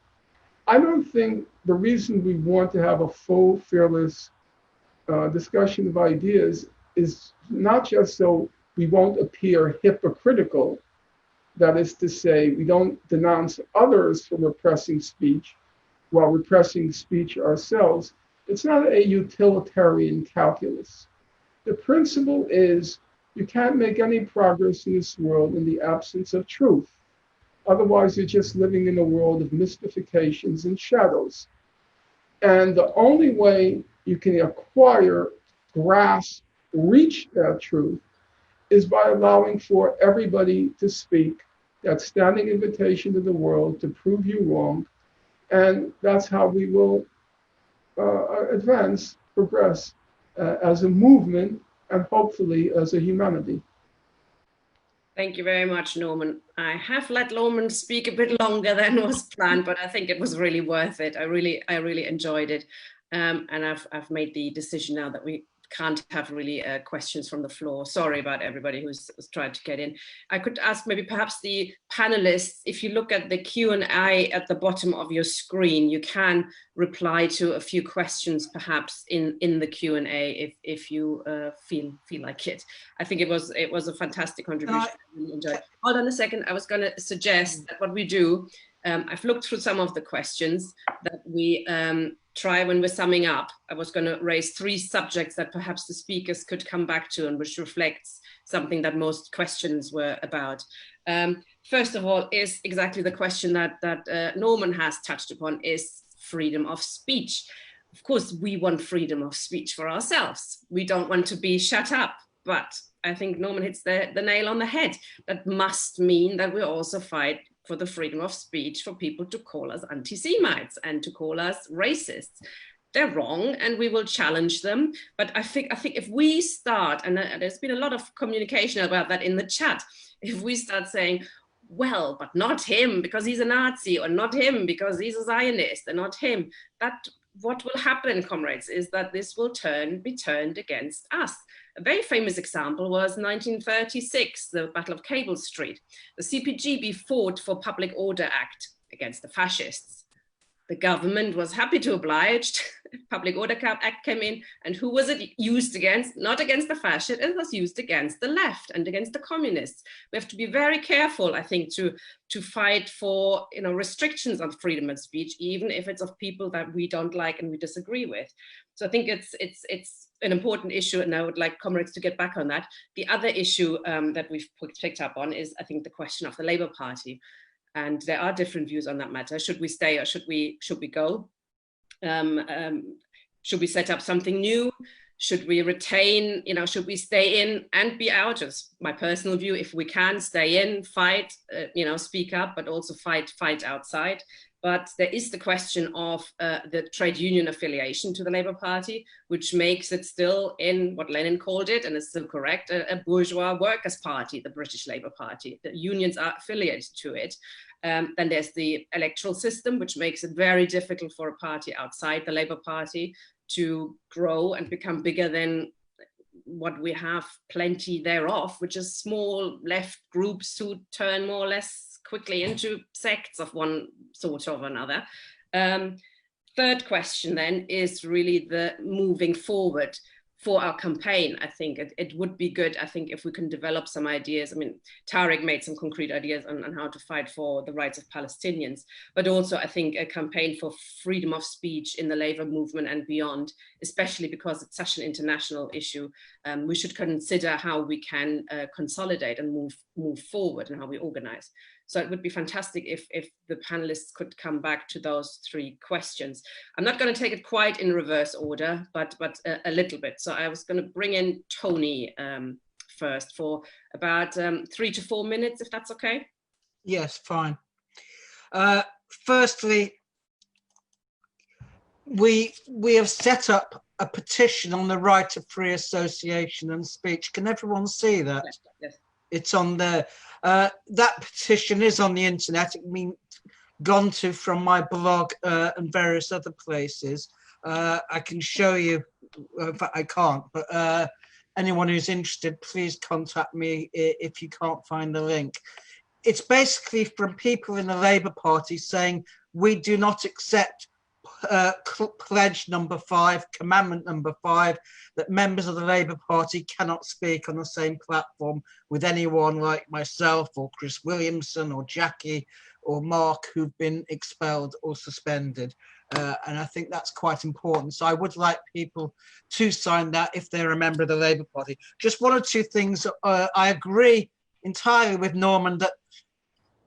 I don't think the reason we want to have a full, fearless discussion of ideas is not just so we won't appear hypocritical. That is to say, we don't denounce others for repressing speech while repressing speech ourselves. It's not a utilitarian calculus. The principle is you can't make any progress in this world in the absence of truth. Otherwise, you're just living in a world of mystifications and shadows. And the only way you can acquire, grasp, reach that truth is by allowing for everybody to speak, that standing invitation to the world to prove you wrong. And that's how we will advance, progress as a movement, and hopefully as a humanity. Thank you very much, Norman. I have let Norman speak a bit longer than was planned, but I think it was really worth it. I really enjoyed it. And I've made the decision now that we can't have really questions from the floor. Sorry about everybody who's tried to get in. I could ask maybe perhaps the panelists, if you look at the Q&A at the bottom of your screen, you can reply to a few questions perhaps in the Q&A if you feel like it. I think it was a fantastic contribution. I really enjoyed it. Hold on a second. I was going to suggest that what we do, I've looked through some of the questions that we try when we're summing up. I was going to raise 3 subjects that perhaps the speakers could come back to and which reflects something that most questions were about. First of all, is exactly the question that Norman has touched upon, is freedom of speech. Of course, we want freedom of speech for ourselves. We don't want to be shut up, but I think Norman hits the nail on the head. That must mean that we also fight for the freedom of speech for people to call us anti-Semites and to call us racists. They're wrong and we will challenge them. But I think if we start, and there's been a lot of communication about that in the chat, if we start saying, well, but not him because he's a Nazi, or not him because he's a Zionist, and not him, that what will happen, comrades, is that this will be turned against us. A very famous example was 1936, the Battle of Cable Street. The CPGB fought for Public Order Act against the fascists. The government was happy to oblige. Public Order Act came in, and who was it used against? Not against the fascists, it was used against the left and against the communists. We have to be very careful, I think, to fight for restrictions on freedom of speech, even if it's of people that we don't like and we disagree with. So I think it's an important issue, and I would like comrades to get back on that. The other issue that we've picked up on is, I think, the question of the Labour Party. And there are different views on that matter. Should we stay or should we go? Should we set up something new? Should we retain, should we stay in and be out? Just my personal view, if we can stay in, fight, speak up, but also fight outside. But there is the question of the trade union affiliation to the Labour Party, which makes it still, in what Lenin called it, and is still correct, a bourgeois workers' party, the British Labour Party. The unions are affiliated to it. Then there's the electoral system, which makes it very difficult for a party outside the Labour Party to grow and become bigger than what we have plenty thereof, which is small left groups who turn more or less quickly into sects of one sort or another. Third question then is really the moving forward for our campaign. I think it would be good, I think, if we can develop some ideas. I mean, Tariq made some concrete ideas on how to fight for the rights of Palestinians, but also I think a campaign for freedom of speech in the labor movement and beyond, especially because it's such an international issue. We should consider how we can consolidate and move forward and how we organize. So it would be fantastic if the panelists could come back to those 3 questions. I'm not going to take it quite in reverse order, but a little bit. So I was going to bring in Tony first for about 3 to 4 minutes, if that's okay. Yes, fine. Firstly, we have set up a petition on the right of free association and speech. Can everyone see that? Yes. It's on there. That petition is on the internet. It means gone to from my blog and various other places. I can show you. In fact, I can't. But anyone who's interested, please contact me if you can't find the link. It's basically from people in the Labour Party saying we do not accept pledge number 5, commandment number 5, that members of the Labour Party cannot speak on the same platform with anyone like myself or Chris Williamson or Jackie or Marc who've been expelled or suspended. And I think that's quite important. So I would like people to sign that if they're a member of the Labour Party. Just one or two things. I agree entirely with Norman that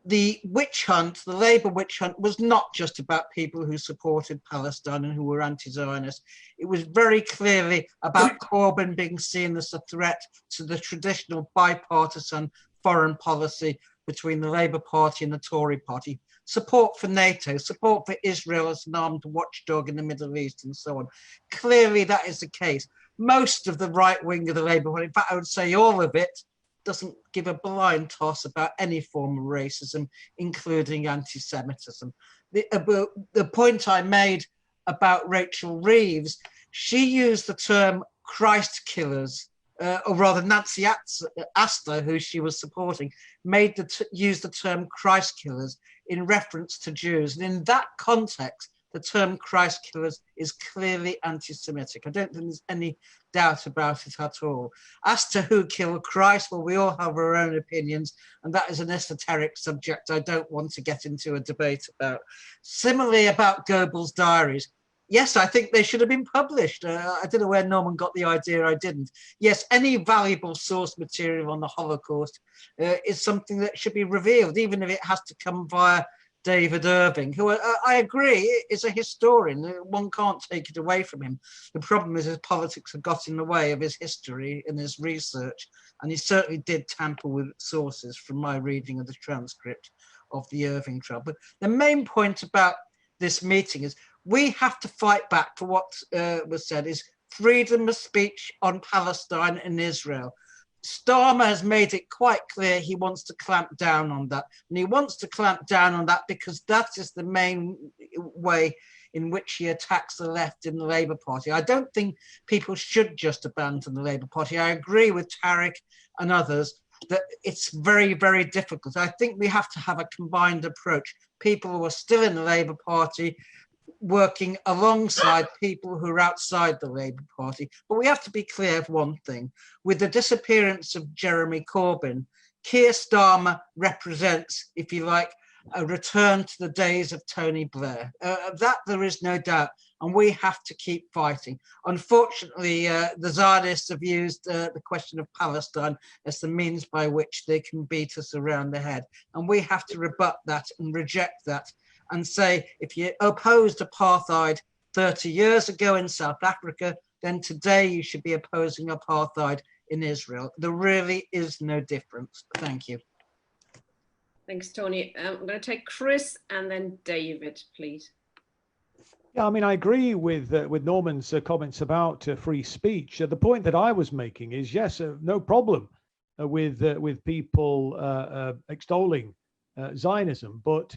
the witch hunt, the Labour witch hunt, was not just about people who supported Palestine and who were anti-Zionist. It was very clearly about Corbyn being seen as a threat to the traditional bipartisan foreign policy between the Labour Party and the Tory party. Support for NATO, support for Israel as an armed watchdog in the Middle East and so on. Clearly that is the case. Most of the right wing of the Labour Party, in fact I would say all of it, doesn't give a blind toss about any form of racism, including anti-Semitism. The point I made about Rachel Reeves, she used the term Christ killers, or rather Nancy Astor, who she was supporting, used the term Christ killers in reference to Jews. And in that context, the term Christ killers is clearly anti-Semitic. I don't think there's any doubt about it at all. As to who killed Christ, well, we all have our own opinions, and that is an esoteric subject I don't want to get into a debate about. Similarly, about Goebbels' diaries, yes, I think they should have been published. I don't know where Norman got the idea, I didn't. Yes, any valuable source material on the Holocaust is something that should be revealed, even if it has to come via David Irving, who I agree is a historian. One can't take it away from him. The problem is his politics have got in the way of his history and his research, and he certainly did tamper with sources from my reading of the transcript of the Irving trial. But the main point about this meeting is we have to fight back for what was said is freedom of speech on Palestine and Israel. Starmer has made it quite clear he wants to clamp down on that. And he wants to clamp down on that because that is the main way in which he attacks the left in the Labour Party. I don't think people should just abandon the Labour Party. I agree with Tariq and others that it's very, very difficult. I think we have to have a combined approach. People who are still in the Labour Party working alongside people who are outside the Labour Party. But we have to be clear of one thing. With the disappearance of Jeremy Corbyn, Keir Starmer represents, if you like, a return to the days of Tony Blair. That there is no doubt, and we have to keep fighting. Unfortunately, the Zionists have used the question of Palestine as the means by which they can beat us around the head. And we have to rebut that and reject that and say, if you opposed apartheid 30 years ago in South Africa, then today you should be opposing apartheid in Israel. There really is no difference. Thank you. Thanks, Tony. I'm going to take Chris and then David, please. Yeah, I mean, I agree with Norman's comments about free speech. The point that I was making is, yes, no problem with people extolling Zionism, but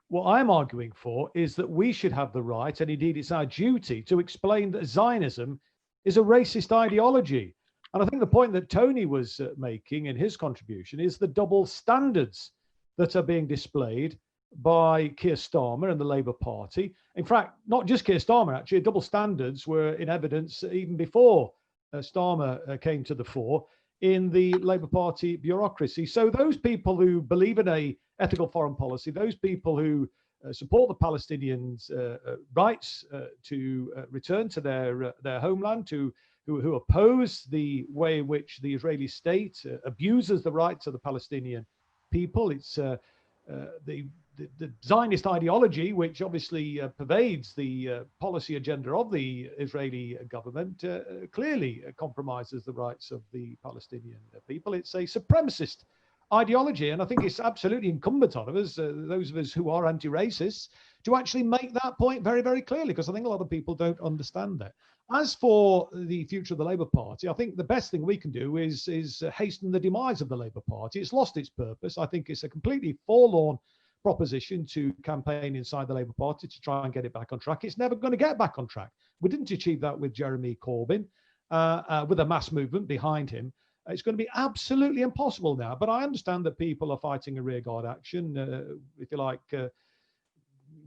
what I'm arguing for is that we should have the right, and indeed it's our duty, to explain that Zionism is a racist ideology. And I think the point that Tony was making in his contribution is the double standards that are being displayed by Keir Starmer and the Labour Party. In fact, not just Keir Starmer, actually, double standards were in evidence even before Starmer came to the fore in the Labour Party bureaucracy. So those people who believe in a ethical foreign policy, those people who support the Palestinians' rights to return to their homeland, who oppose the way in which the Israeli state abuses the rights of the Palestinian people. It's the Zionist ideology, which obviously pervades the policy agenda of the Israeli government, clearly compromises the rights of the Palestinian people. It's a supremacist ideology. And I think it's absolutely incumbent on us, those of us who are anti-racists, to actually make that point very, very clearly, because I think a lot of people don't understand that. As for the future of the Labour Party, I think the best thing we can do is hasten the demise of the Labour Party. It's lost its purpose. I think it's a completely forlorn proposition to campaign inside the Labour Party to try and get it back on track. It's never going to get back on track. We didn't achieve that with Jeremy Corbyn, with a mass movement behind him. It's going to be absolutely impossible now. But I understand that people are fighting a rearguard action, if you like,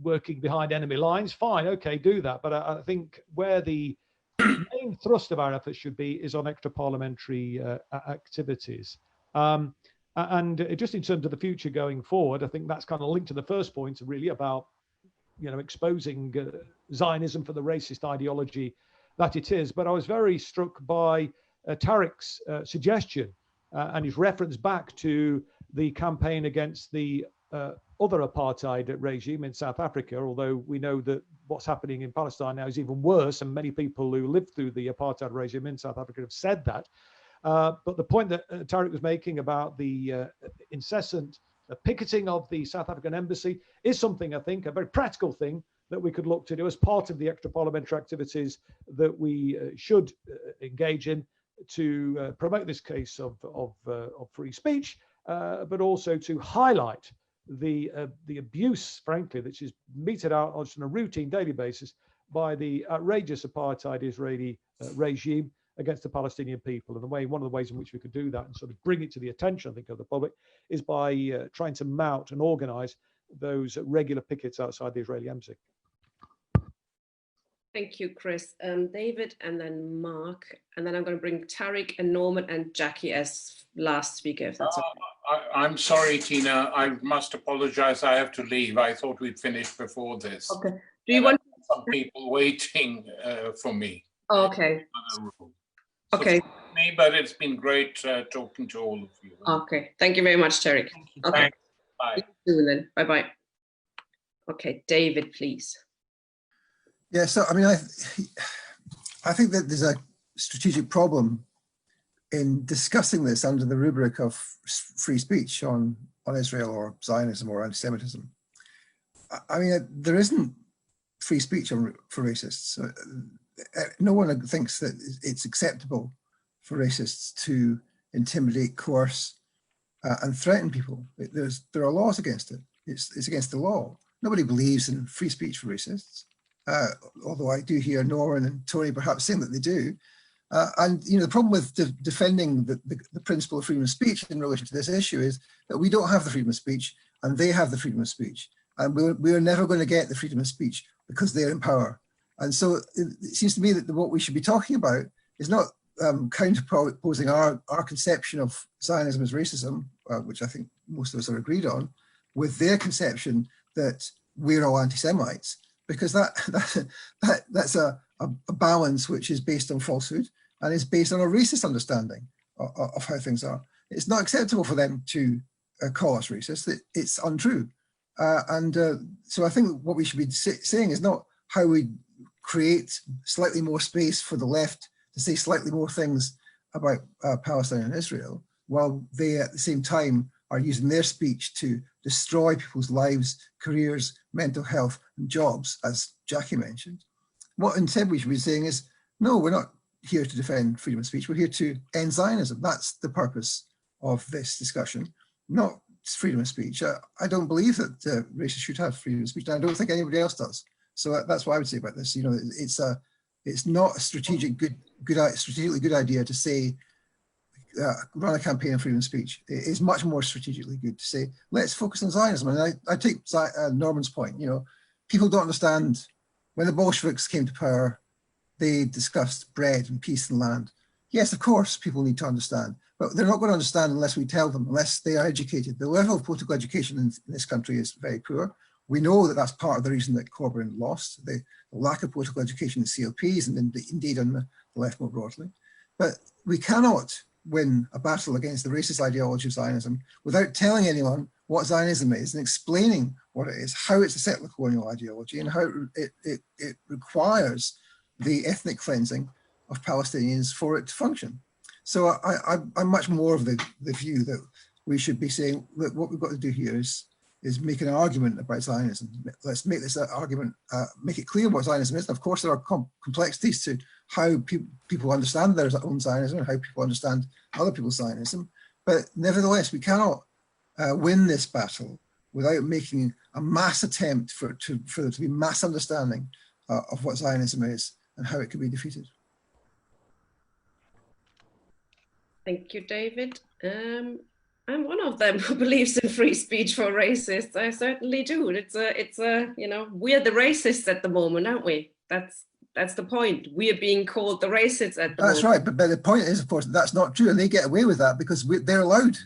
working behind enemy lines. Fine, okay, do that. But I think where the main thrust of our efforts should be is on extra parliamentary activities. And just in terms of the future going forward, I think that's kind of linked to the first point, really about, exposing Zionism for the racist ideology that it is. But I was very struck by Tariq's suggestion and his reference back to the campaign against the other apartheid regime in South Africa, although we know that what's happening in Palestine now is even worse, and many people who lived through the apartheid regime in South Africa have said that. But the point that Tariq was making about the incessant picketing of the South African embassy is something, I think, a very practical thing that we could look to do as part of the extra parliamentary activities that we should engage in to promote this case of free speech, but also to highlight the abuse, frankly, that is meted out on a routine daily basis by the outrageous apartheid Israeli regime against the Palestinian people. And one of the ways in which we could do that and sort of bring it to the attention, I think, of the public is by trying to mount and organize those regular pickets outside the Israeli embassy. Thank you, Chris. David, and then Mark, and then I'm going to bring Tariq and Norman and Jackie as last speaker, if that's okay. I'm sorry, Tina. I must apologize. I have to leave. I thought we'd finished before this. Okay. Do you want some people waiting for me? Oh, okay. Okay. Me, but it's been great talking to all of you. Okay. Thank you very much, Tariq. Okay. Thanks. Bye. Then. Bye-bye. Okay, David, please. Yeah, so I mean, I think that there's a strategic problem in discussing this under the rubric of free speech on Israel or Zionism or anti-Semitism. I mean, there isn't free speech for racists. No one thinks that it's acceptable for racists to intimidate, coerce, and threaten people. There are laws against it. It's against the law. Nobody believes in free speech for racists. Although I do hear Norman and Tony perhaps saying that they do. And the problem with defending the principle of freedom of speech in relation to this issue is that we don't have the freedom of speech and they have the freedom of speech. And we are never going to get the freedom of speech because they're in power. And so it seems to me that what we should be talking about is not counterposing our conception of Zionism as racism, which I think most of us are agreed on, with their conception that we're all anti-Semites. Because that's a balance which is based on falsehood and is based on a racist understanding of how things are. It's not acceptable for them to call us racist. It's untrue. So I think what we should be saying is not how we create slightly more space for the left to say slightly more things about Palestine and Israel, while they at the same time are using their speech to destroy people's lives, careers, mental health, and jobs, as Jackie mentioned. What instead we should be saying is, no, we're not here to defend freedom of speech. We're here to end Zionism. That's the purpose of this discussion, not freedom of speech. I don't believe that racists should have freedom of speech, and I don't think anybody else does. So that's what I would say about this. It's not a strategically good idea to say run a campaign on freedom of speech. It is much more strategically good to say, let's focus on Zionism. And I take Norman's point. People don't understand when the Bolsheviks came to power, they discussed bread and peace and land. Yes, of course, people need to understand, but they're not going to understand unless we tell them, unless they are educated. The level of political education in this country is very poor. We know that that's part of the reason that Corbyn lost, the lack of political education in CLPs and indeed on the left more broadly. But we cannot win a battle against the racist ideology of Zionism without telling anyone what Zionism is and explaining what it is, how it's a settler colonial ideology and how it requires the ethnic cleansing of Palestinians for it to function. So I'm much more of the view that we should be saying, look, what we've got to do here is make an argument about Zionism. Let's make this argument, make it clear what Zionism is. And of course, there are complexities to how people understand their own Zionism and how people understand other people's Zionism. But nevertheless, we cannot win this battle without making a mass attempt for there to be mass understanding of what Zionism is and how it can be defeated. Thank you, David. I'm one of them who believes in free speech for racists. I certainly do. It's a you know, we're the racists at the moment, aren't we? That's the point. We are being called the racists at the moment. That's right, but the point is, of course, that's not true, and they get away with that because they're allowed.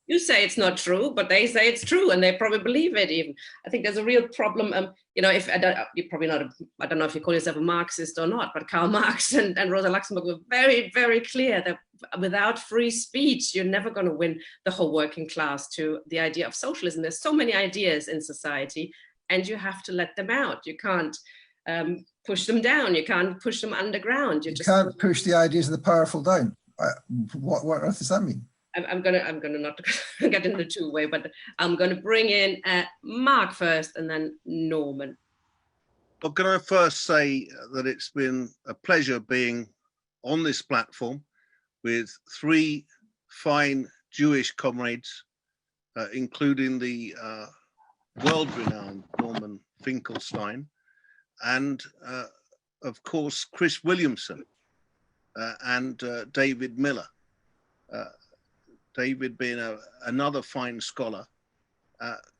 You say it's not true, but they say it's true, and they probably believe it. Even I think there's a real problem. You know, if you're probably not, I don't know if you call yourself a Marxist or not, but Karl Marx and Rosa Luxemburg were very, very clear that without free speech, you're never going to win the whole working class to the idea of socialism. There's so many ideas in society, and you have to let them out. You can't push them down. You can't push them underground. You can't push the ideas of the powerful down. What on earth does that mean? I'm gonna not get into the two-way, but I'm gonna bring in Marc first and then Norman. Well, can I first say that it's been a pleasure being on this platform with three fine Jewish comrades, including the world-renowned Norman Finkelstein, and of course Chris Williamson and David Miller. David being another fine scholar,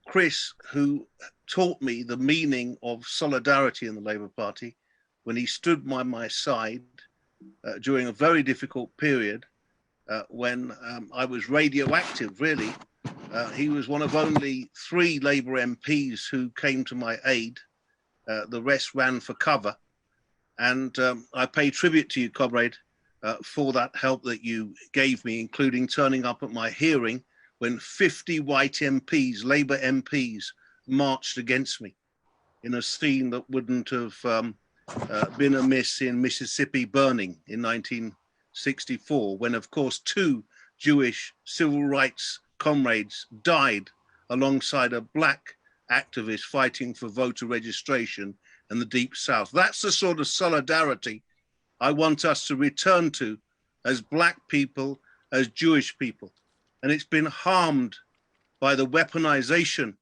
Chris, who taught me the meaning of solidarity in the Labour Party when he stood by my side during a very difficult period when I was radioactive, really. He was one of only 3 Labour MPs who came to my aid. The rest ran for cover. And I pay tribute to you, comrade, for that help that you gave me, including turning up at my hearing when 50 white MPs, Labour MPs, marched against me in a scene that wouldn't have been amiss in Mississippi burning in 1964, when, of course, 2 Jewish civil rights comrades died alongside a black activist fighting for voter registration in the Deep South. That's the sort of solidarity I want us to return to as black people, as Jewish people. And it's been harmed by the weaponization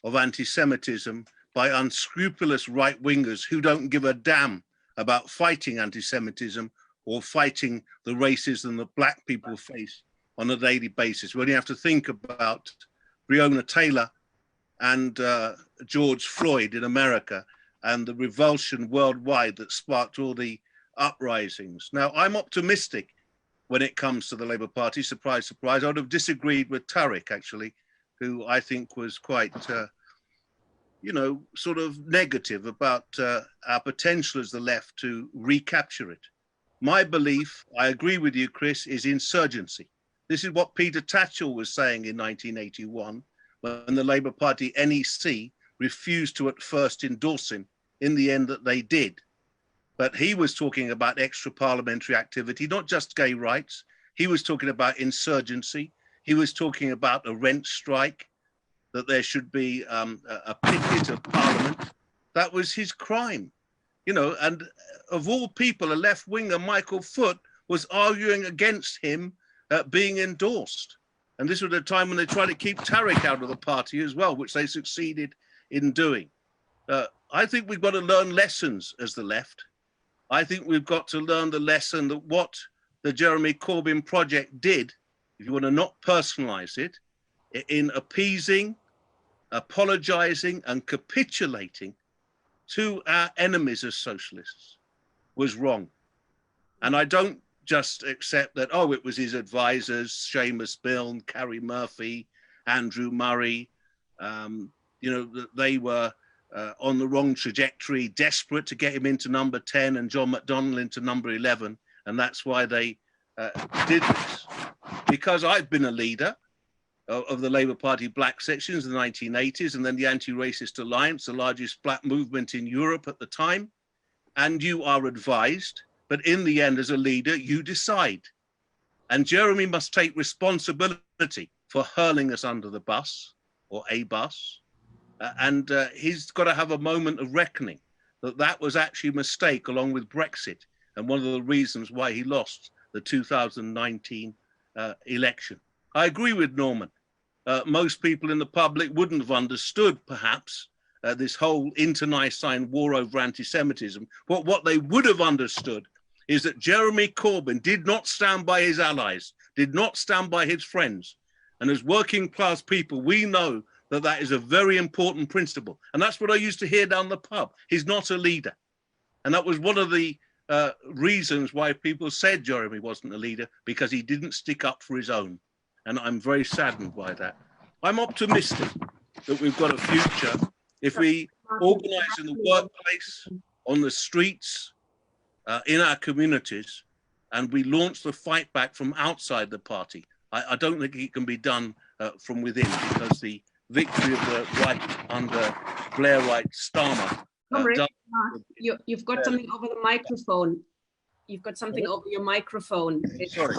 of anti-Semitism by unscrupulous right-wingers who don't give a damn about fighting anti-Semitism or fighting the racism that black people face on a daily basis. We only have to think about Breonna Taylor and George Floyd in America and the revulsion worldwide that sparked all the uprisings. Now, I'm optimistic when it comes to the Labour Party. Surprise, surprise. I would have disagreed with Tariq, actually, who I think was quite, you know, sort of negative about our potential as the left to recapture it. My belief, I agree with you, Chris, is insurgency. This is what Peter Tatchell was saying in 1981 when the Labour Party NEC refused to at first endorse him. In the end, that they did. But he was talking about extra parliamentary activity, not just gay rights. He was talking about insurgency. He was talking about a rent strike, that there should be a picket of parliament. That was his crime, you know, and of all people, a left winger, Michael Foot, was arguing against him being endorsed. And this was a time when they tried to keep Tariq out of the party as well, which they succeeded in doing. I think we've got to learn lessons as the left. I think we've got to learn the lesson that what the Jeremy Corbyn project did, if you want to not personalize it, in appeasing, apologizing and capitulating to our enemies as socialists was wrong. And I don't just accept that, oh, it was his advisors, Seamus Milne, Carrie Murphy, Andrew Murray, you know, that they were on the wrong trajectory, desperate to get him into number 10 and John McDonnell into number 11. And that's why they did this. Because I've been a leader of the Labour Party black sections in the 1980s and then the Anti-Racist Alliance, the largest black movement in Europe at the time. And you are advised, but in the end, as a leader, you decide. And Jeremy must take responsibility for hurling us under the bus or a bus. And he's got to have a moment of reckoning that that was actually a mistake along with Brexit and one of the reasons why he lost the 2019 election. I agree with Norman. Most people in the public wouldn't have understood, perhaps, this whole internecine war over anti-Semitism. But what they would have understood is that Jeremy Corbyn did not stand by his allies, did not stand by his friends. And as working class people, we know that that is a very important principle. And that's what I used to hear down the pub. He's not a leader. And that was one of the reasons why people said Jeremy wasn't a leader, because he didn't stick up for his own. And I'm very saddened by that. I'm optimistic that we've got a future if we organise in the workplace, on the streets, in our communities, and we launch the fight back from outside the party. I don't think it can be done from within, because the victory of the right under Blairite Starmer. You've got something over the microphone. You've got something over your microphone. Sorry.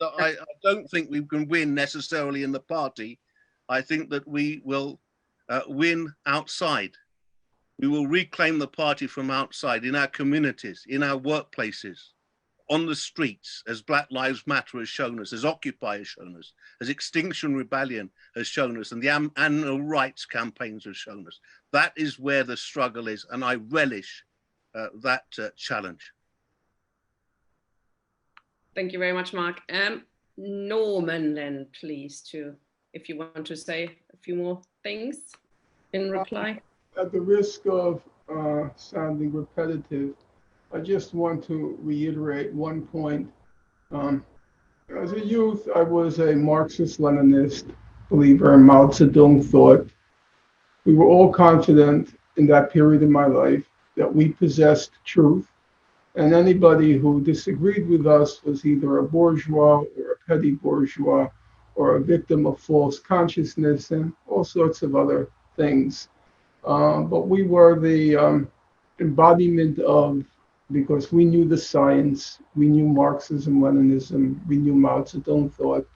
I don't think we can win necessarily in the party. I think that we will win outside. We will reclaim the party from outside, in our communities, in our workplaces, on the streets, as Black Lives Matter has shown us, as Occupy has shown us, as Extinction Rebellion has shown us, and the animal rights campaigns have shown us. That is where the struggle is, and I relish that challenge. Thank you very much, Mark. Norman, then, please, if you want to say a few more things in reply. At the risk of sounding repetitive, I just want to reiterate one point. As a youth, I was a Marxist-Leninist believer in Mao Zedong thought. We were all confident in that period of my life that we possessed truth, and anybody who disagreed with us was either a bourgeois or a petty bourgeois or a victim of false consciousness and all sorts of other things. But we were the embodiment of, because we knew the science, we knew Marxism, Leninism, we knew Mao Zedong thought,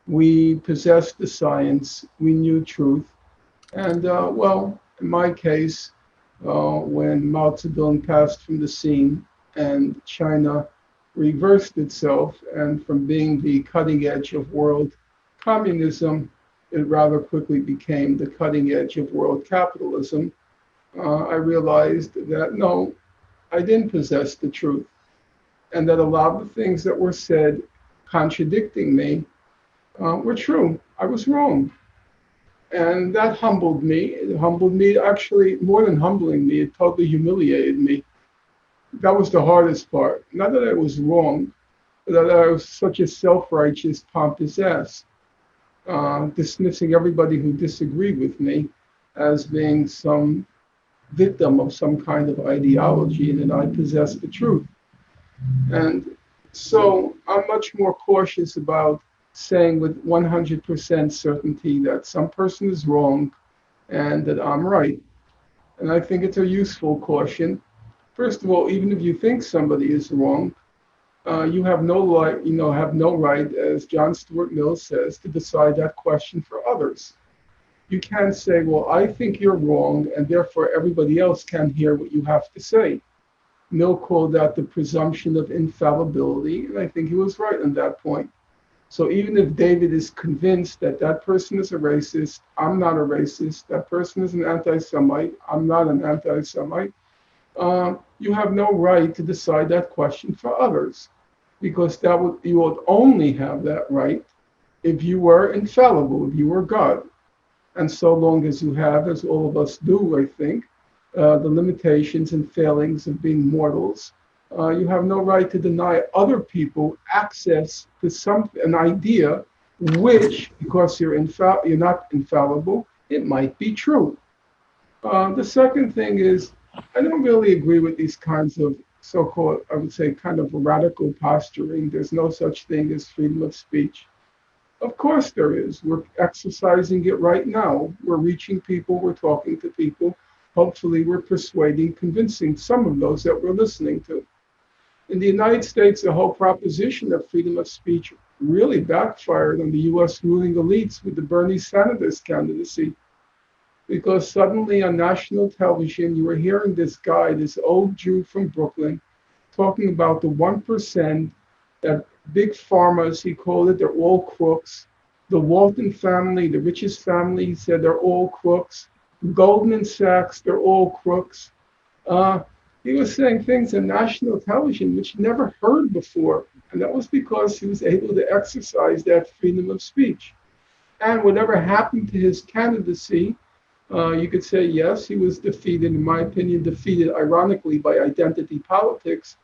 we possessed the science, we knew truth. And well, in my case, when Mao Zedong passed from the scene and China reversed itself, and from being the cutting edge of world communism, it rather quickly became the cutting edge of world capitalism, I realized that no, I didn't possess the truth, and that a lot of the things that were said contradicting me were true. I was wrong. And that humbled me. It humbled me, actually, more than humbling me, it totally humiliated me. That was the hardest part. Not that I was wrong, but that I was such a self-righteous, pompous ass, dismissing everybody who disagreed with me as being some victim of some kind of ideology, and that I possess the truth. And so I'm much more cautious about saying with 100% certainty that some person is wrong and that I'm right. And I think it's a useful caution. First of all, even if you think somebody is wrong, you have no right, as John Stuart Mill says, to decide that question for others. You can't say, well, I think you're wrong, and therefore everybody else can hear what you have to say. Mill called that the presumption of infallibility, and I think he was right on that point. So even if David is convinced that that person is a racist, I'm not a racist, that person is an anti-Semite, I'm not an anti-Semite, you have no right to decide that question for others, because you would only have that right if you were infallible, if you were God. And so long as you have, as all of us do, I think, the limitations and failings of being mortals, you have no right to deny other people access to an idea which, because you're not infallible, it might be true. The second thing is, I don't really agree with these kinds of so-called, I would say, kind of radical posturing. There's no such thing as freedom of speech. Of course there is. We're exercising it right now. We're reaching people, we're talking to people. Hopefully we're persuading, convincing some of those that we're listening to. In the United States, the whole proposition of freedom of speech really backfired on the US ruling elites with the Bernie Sanders candidacy. Because suddenly on national television, you were hearing this guy, this old Jew from Brooklyn, talking about the 1%, that big pharma, as he called it, they're all crooks. The Walton family, the richest family, he said they're all crooks. Goldman Sachs, they're all crooks. He was saying things on national television which never heard before. And that was because he was able to exercise that freedom of speech. And whatever happened to his candidacy, you could say, yes, he was defeated, in my opinion, defeated ironically by identity politics.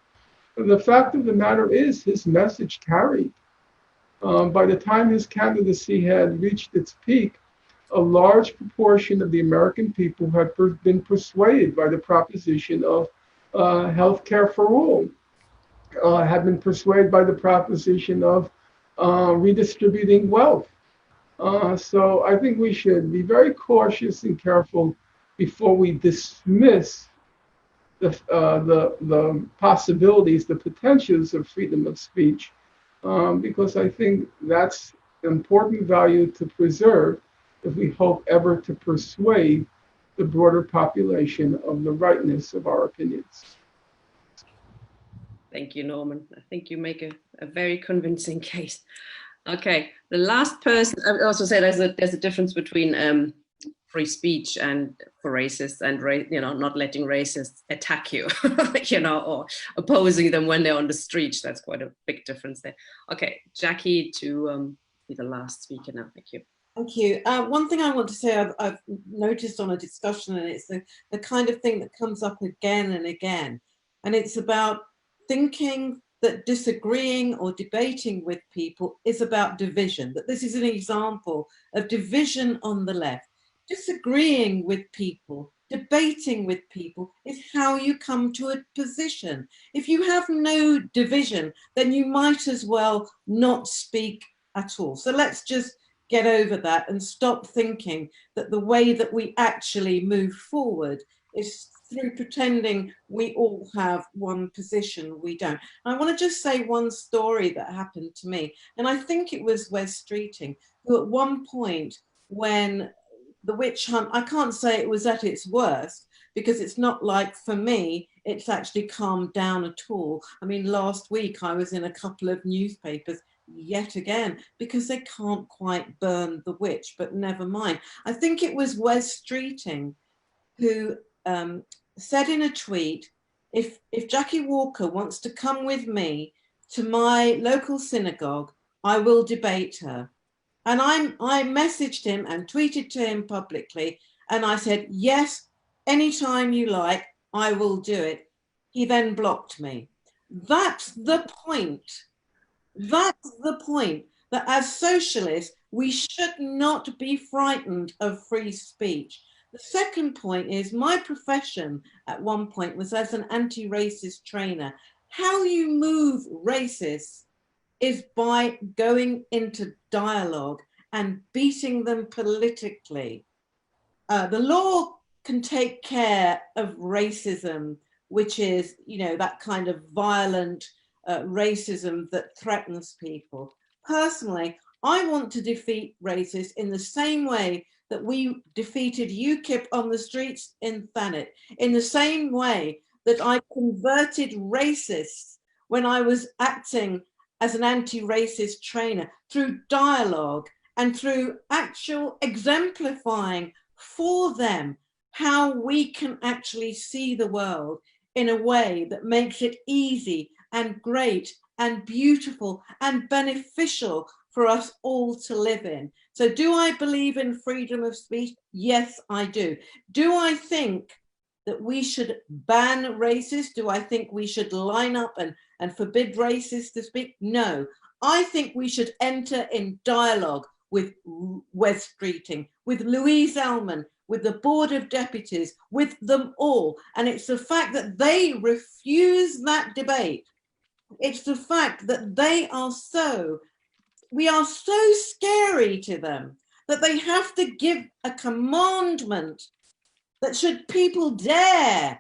But the fact of the matter is his message carried. By the time his candidacy had reached its peak, a large proportion of the American people had been persuaded by the proposition of health care for all, had been persuaded by the proposition of redistributing wealth. So I think we should be very cautious and careful before we dismiss the possibilities, the potentials of freedom of speech, because I think that's an important value to preserve if we hope ever to persuade the broader population of the rightness of our opinions. Thank you, Norman. I think you make a very convincing case. Okay, the last person, I would also say there's a difference between free speech and for racists and not letting racists attack you, or opposing them when they're on the street. That's quite a big difference there. Okay, Jackie, to be the last speaker now. Thank you. Thank you. One thing I want to say I've noticed on a discussion, and it's the kind of thing that comes up again and again, and it's about thinking that disagreeing or debating with people is about division, that this is an example of division on the left. Disagreeing with people, debating with people is how you come to a position. If you have no division, then you might as well not speak at all. So let's just get over that and stop thinking that the way that we actually move forward is through pretending we all have one position. We don't. I want to just say one story that happened to me, and I think it was Wes Streeting, who at one point, when the witch hunt, I can't say it was at its worst, because it's not like, for me, it's actually calmed down at all. I mean, last week I was in a couple of newspapers yet again, because they can't quite burn the witch, but never mind. I think it was Wes Streeting who said in a tweet, if Jackie Walker wants to come with me to my local synagogue, I will debate her. And I messaged him and tweeted to him publicly, and I said, yes, anytime you like, I will do it. He then blocked me. That's the point. That's the point, that as socialists, we should not be frightened of free speech. The second point is, my profession at one point was as an anti-racist trainer. How you move racists is by going into dialogue and beating them politically. The law can take care of racism, which is, that kind of violent racism that threatens people. Personally, I want to defeat racists in the same way that we defeated UKIP on the streets in Thanet, in the same way that I converted racists when I was acting as an anti-racist trainer, through dialogue and through actual exemplifying for them how we can actually see the world in a way that makes it easy and great and beautiful and beneficial for us all to live in. So do I believe in freedom of speech? Yes, I do. Do I think that we should ban racists? Do I think we should line up and forbid racists to speak? No. I think we should enter in dialogue with Wes Streeting, with Louise Ellman, with the Board of Deputies, with them all. And it's the fact that they refuse that debate. It's the fact that we are so scary to them that they have to give a commandment that should people dare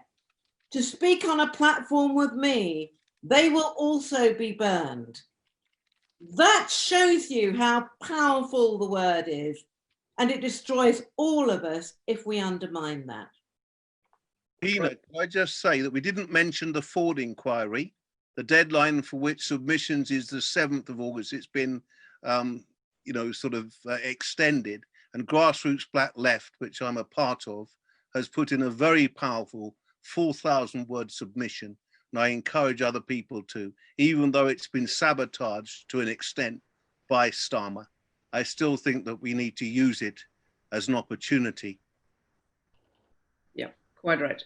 to speak on a platform with me, they will also be burned. That shows you how powerful the word is, and it destroys all of us if we undermine that. Tina, can I just say that we didn't mention the Ford inquiry, the deadline for which submissions is the 7th of August. It's been, you know, sort of extended, and Grassroots Black Left, which I'm a part of, has put in a very powerful 4,000-word submission. And I encourage other people to, even though it's been sabotaged to an extent by Starmer, I still think that we need to use it as an opportunity. Yeah, quite right.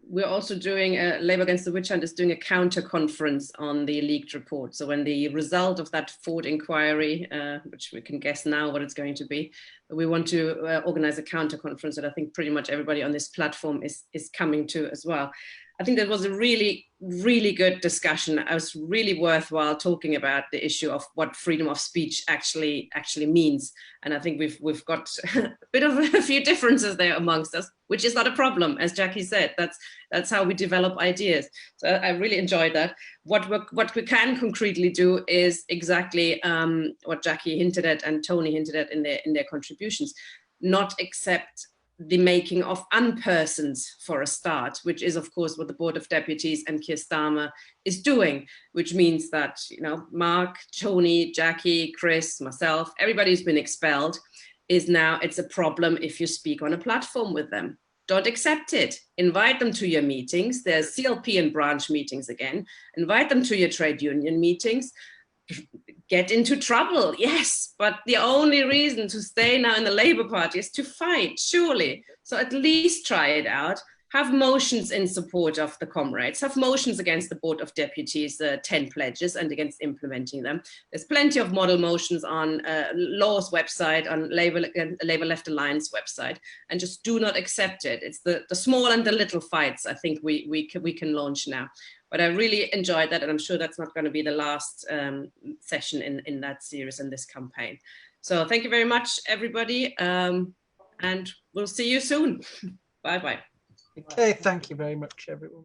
We're also doing, Labour Against the Witch Hunt is doing a counter conference on the leaked report. So when the result of that Ford inquiry, which we can guess now what it's going to be, we want to organize a counter conference that I think pretty much everybody on this platform is coming to as well. I think that was a really, really good discussion. It was really worthwhile talking about the issue of what freedom of speech actually means. And I think we've got a bit of a few differences there amongst us, which is not a problem, as Jackie said. That's how we develop ideas. So I really enjoyed that. What we can concretely do is exactly what Jackie hinted at and Tony hinted at in their contributions. Not accept the making of unpersons for a start, which is of course what the Board of Deputies and Keir Starmer is doing, which means that, you know, Marc, Tony, Jackie, Chris, myself, everybody who's been expelled is now, it's a problem if you speak on a platform with them. Don't accept it. Invite them to your meetings. There's CLP and branch meetings again. Invite them to your trade union meetings. Get into trouble, yes, but the only reason to stay now in the Labour Party is to fight, surely. So at least try it out. Have motions in support of the comrades, have motions against the Board of Deputies, 10 pledges, and against implementing them. There's plenty of model motions on Law's website, on Labour Left Alliance website, and just do not accept it. It's the small and the little fights I think we can launch now. But I really enjoyed that, and I'm sure that's not going to be the last session in that series, in this campaign. So thank you very much, everybody, and we'll see you soon. Bye-bye. Okay, thank you very much, everyone.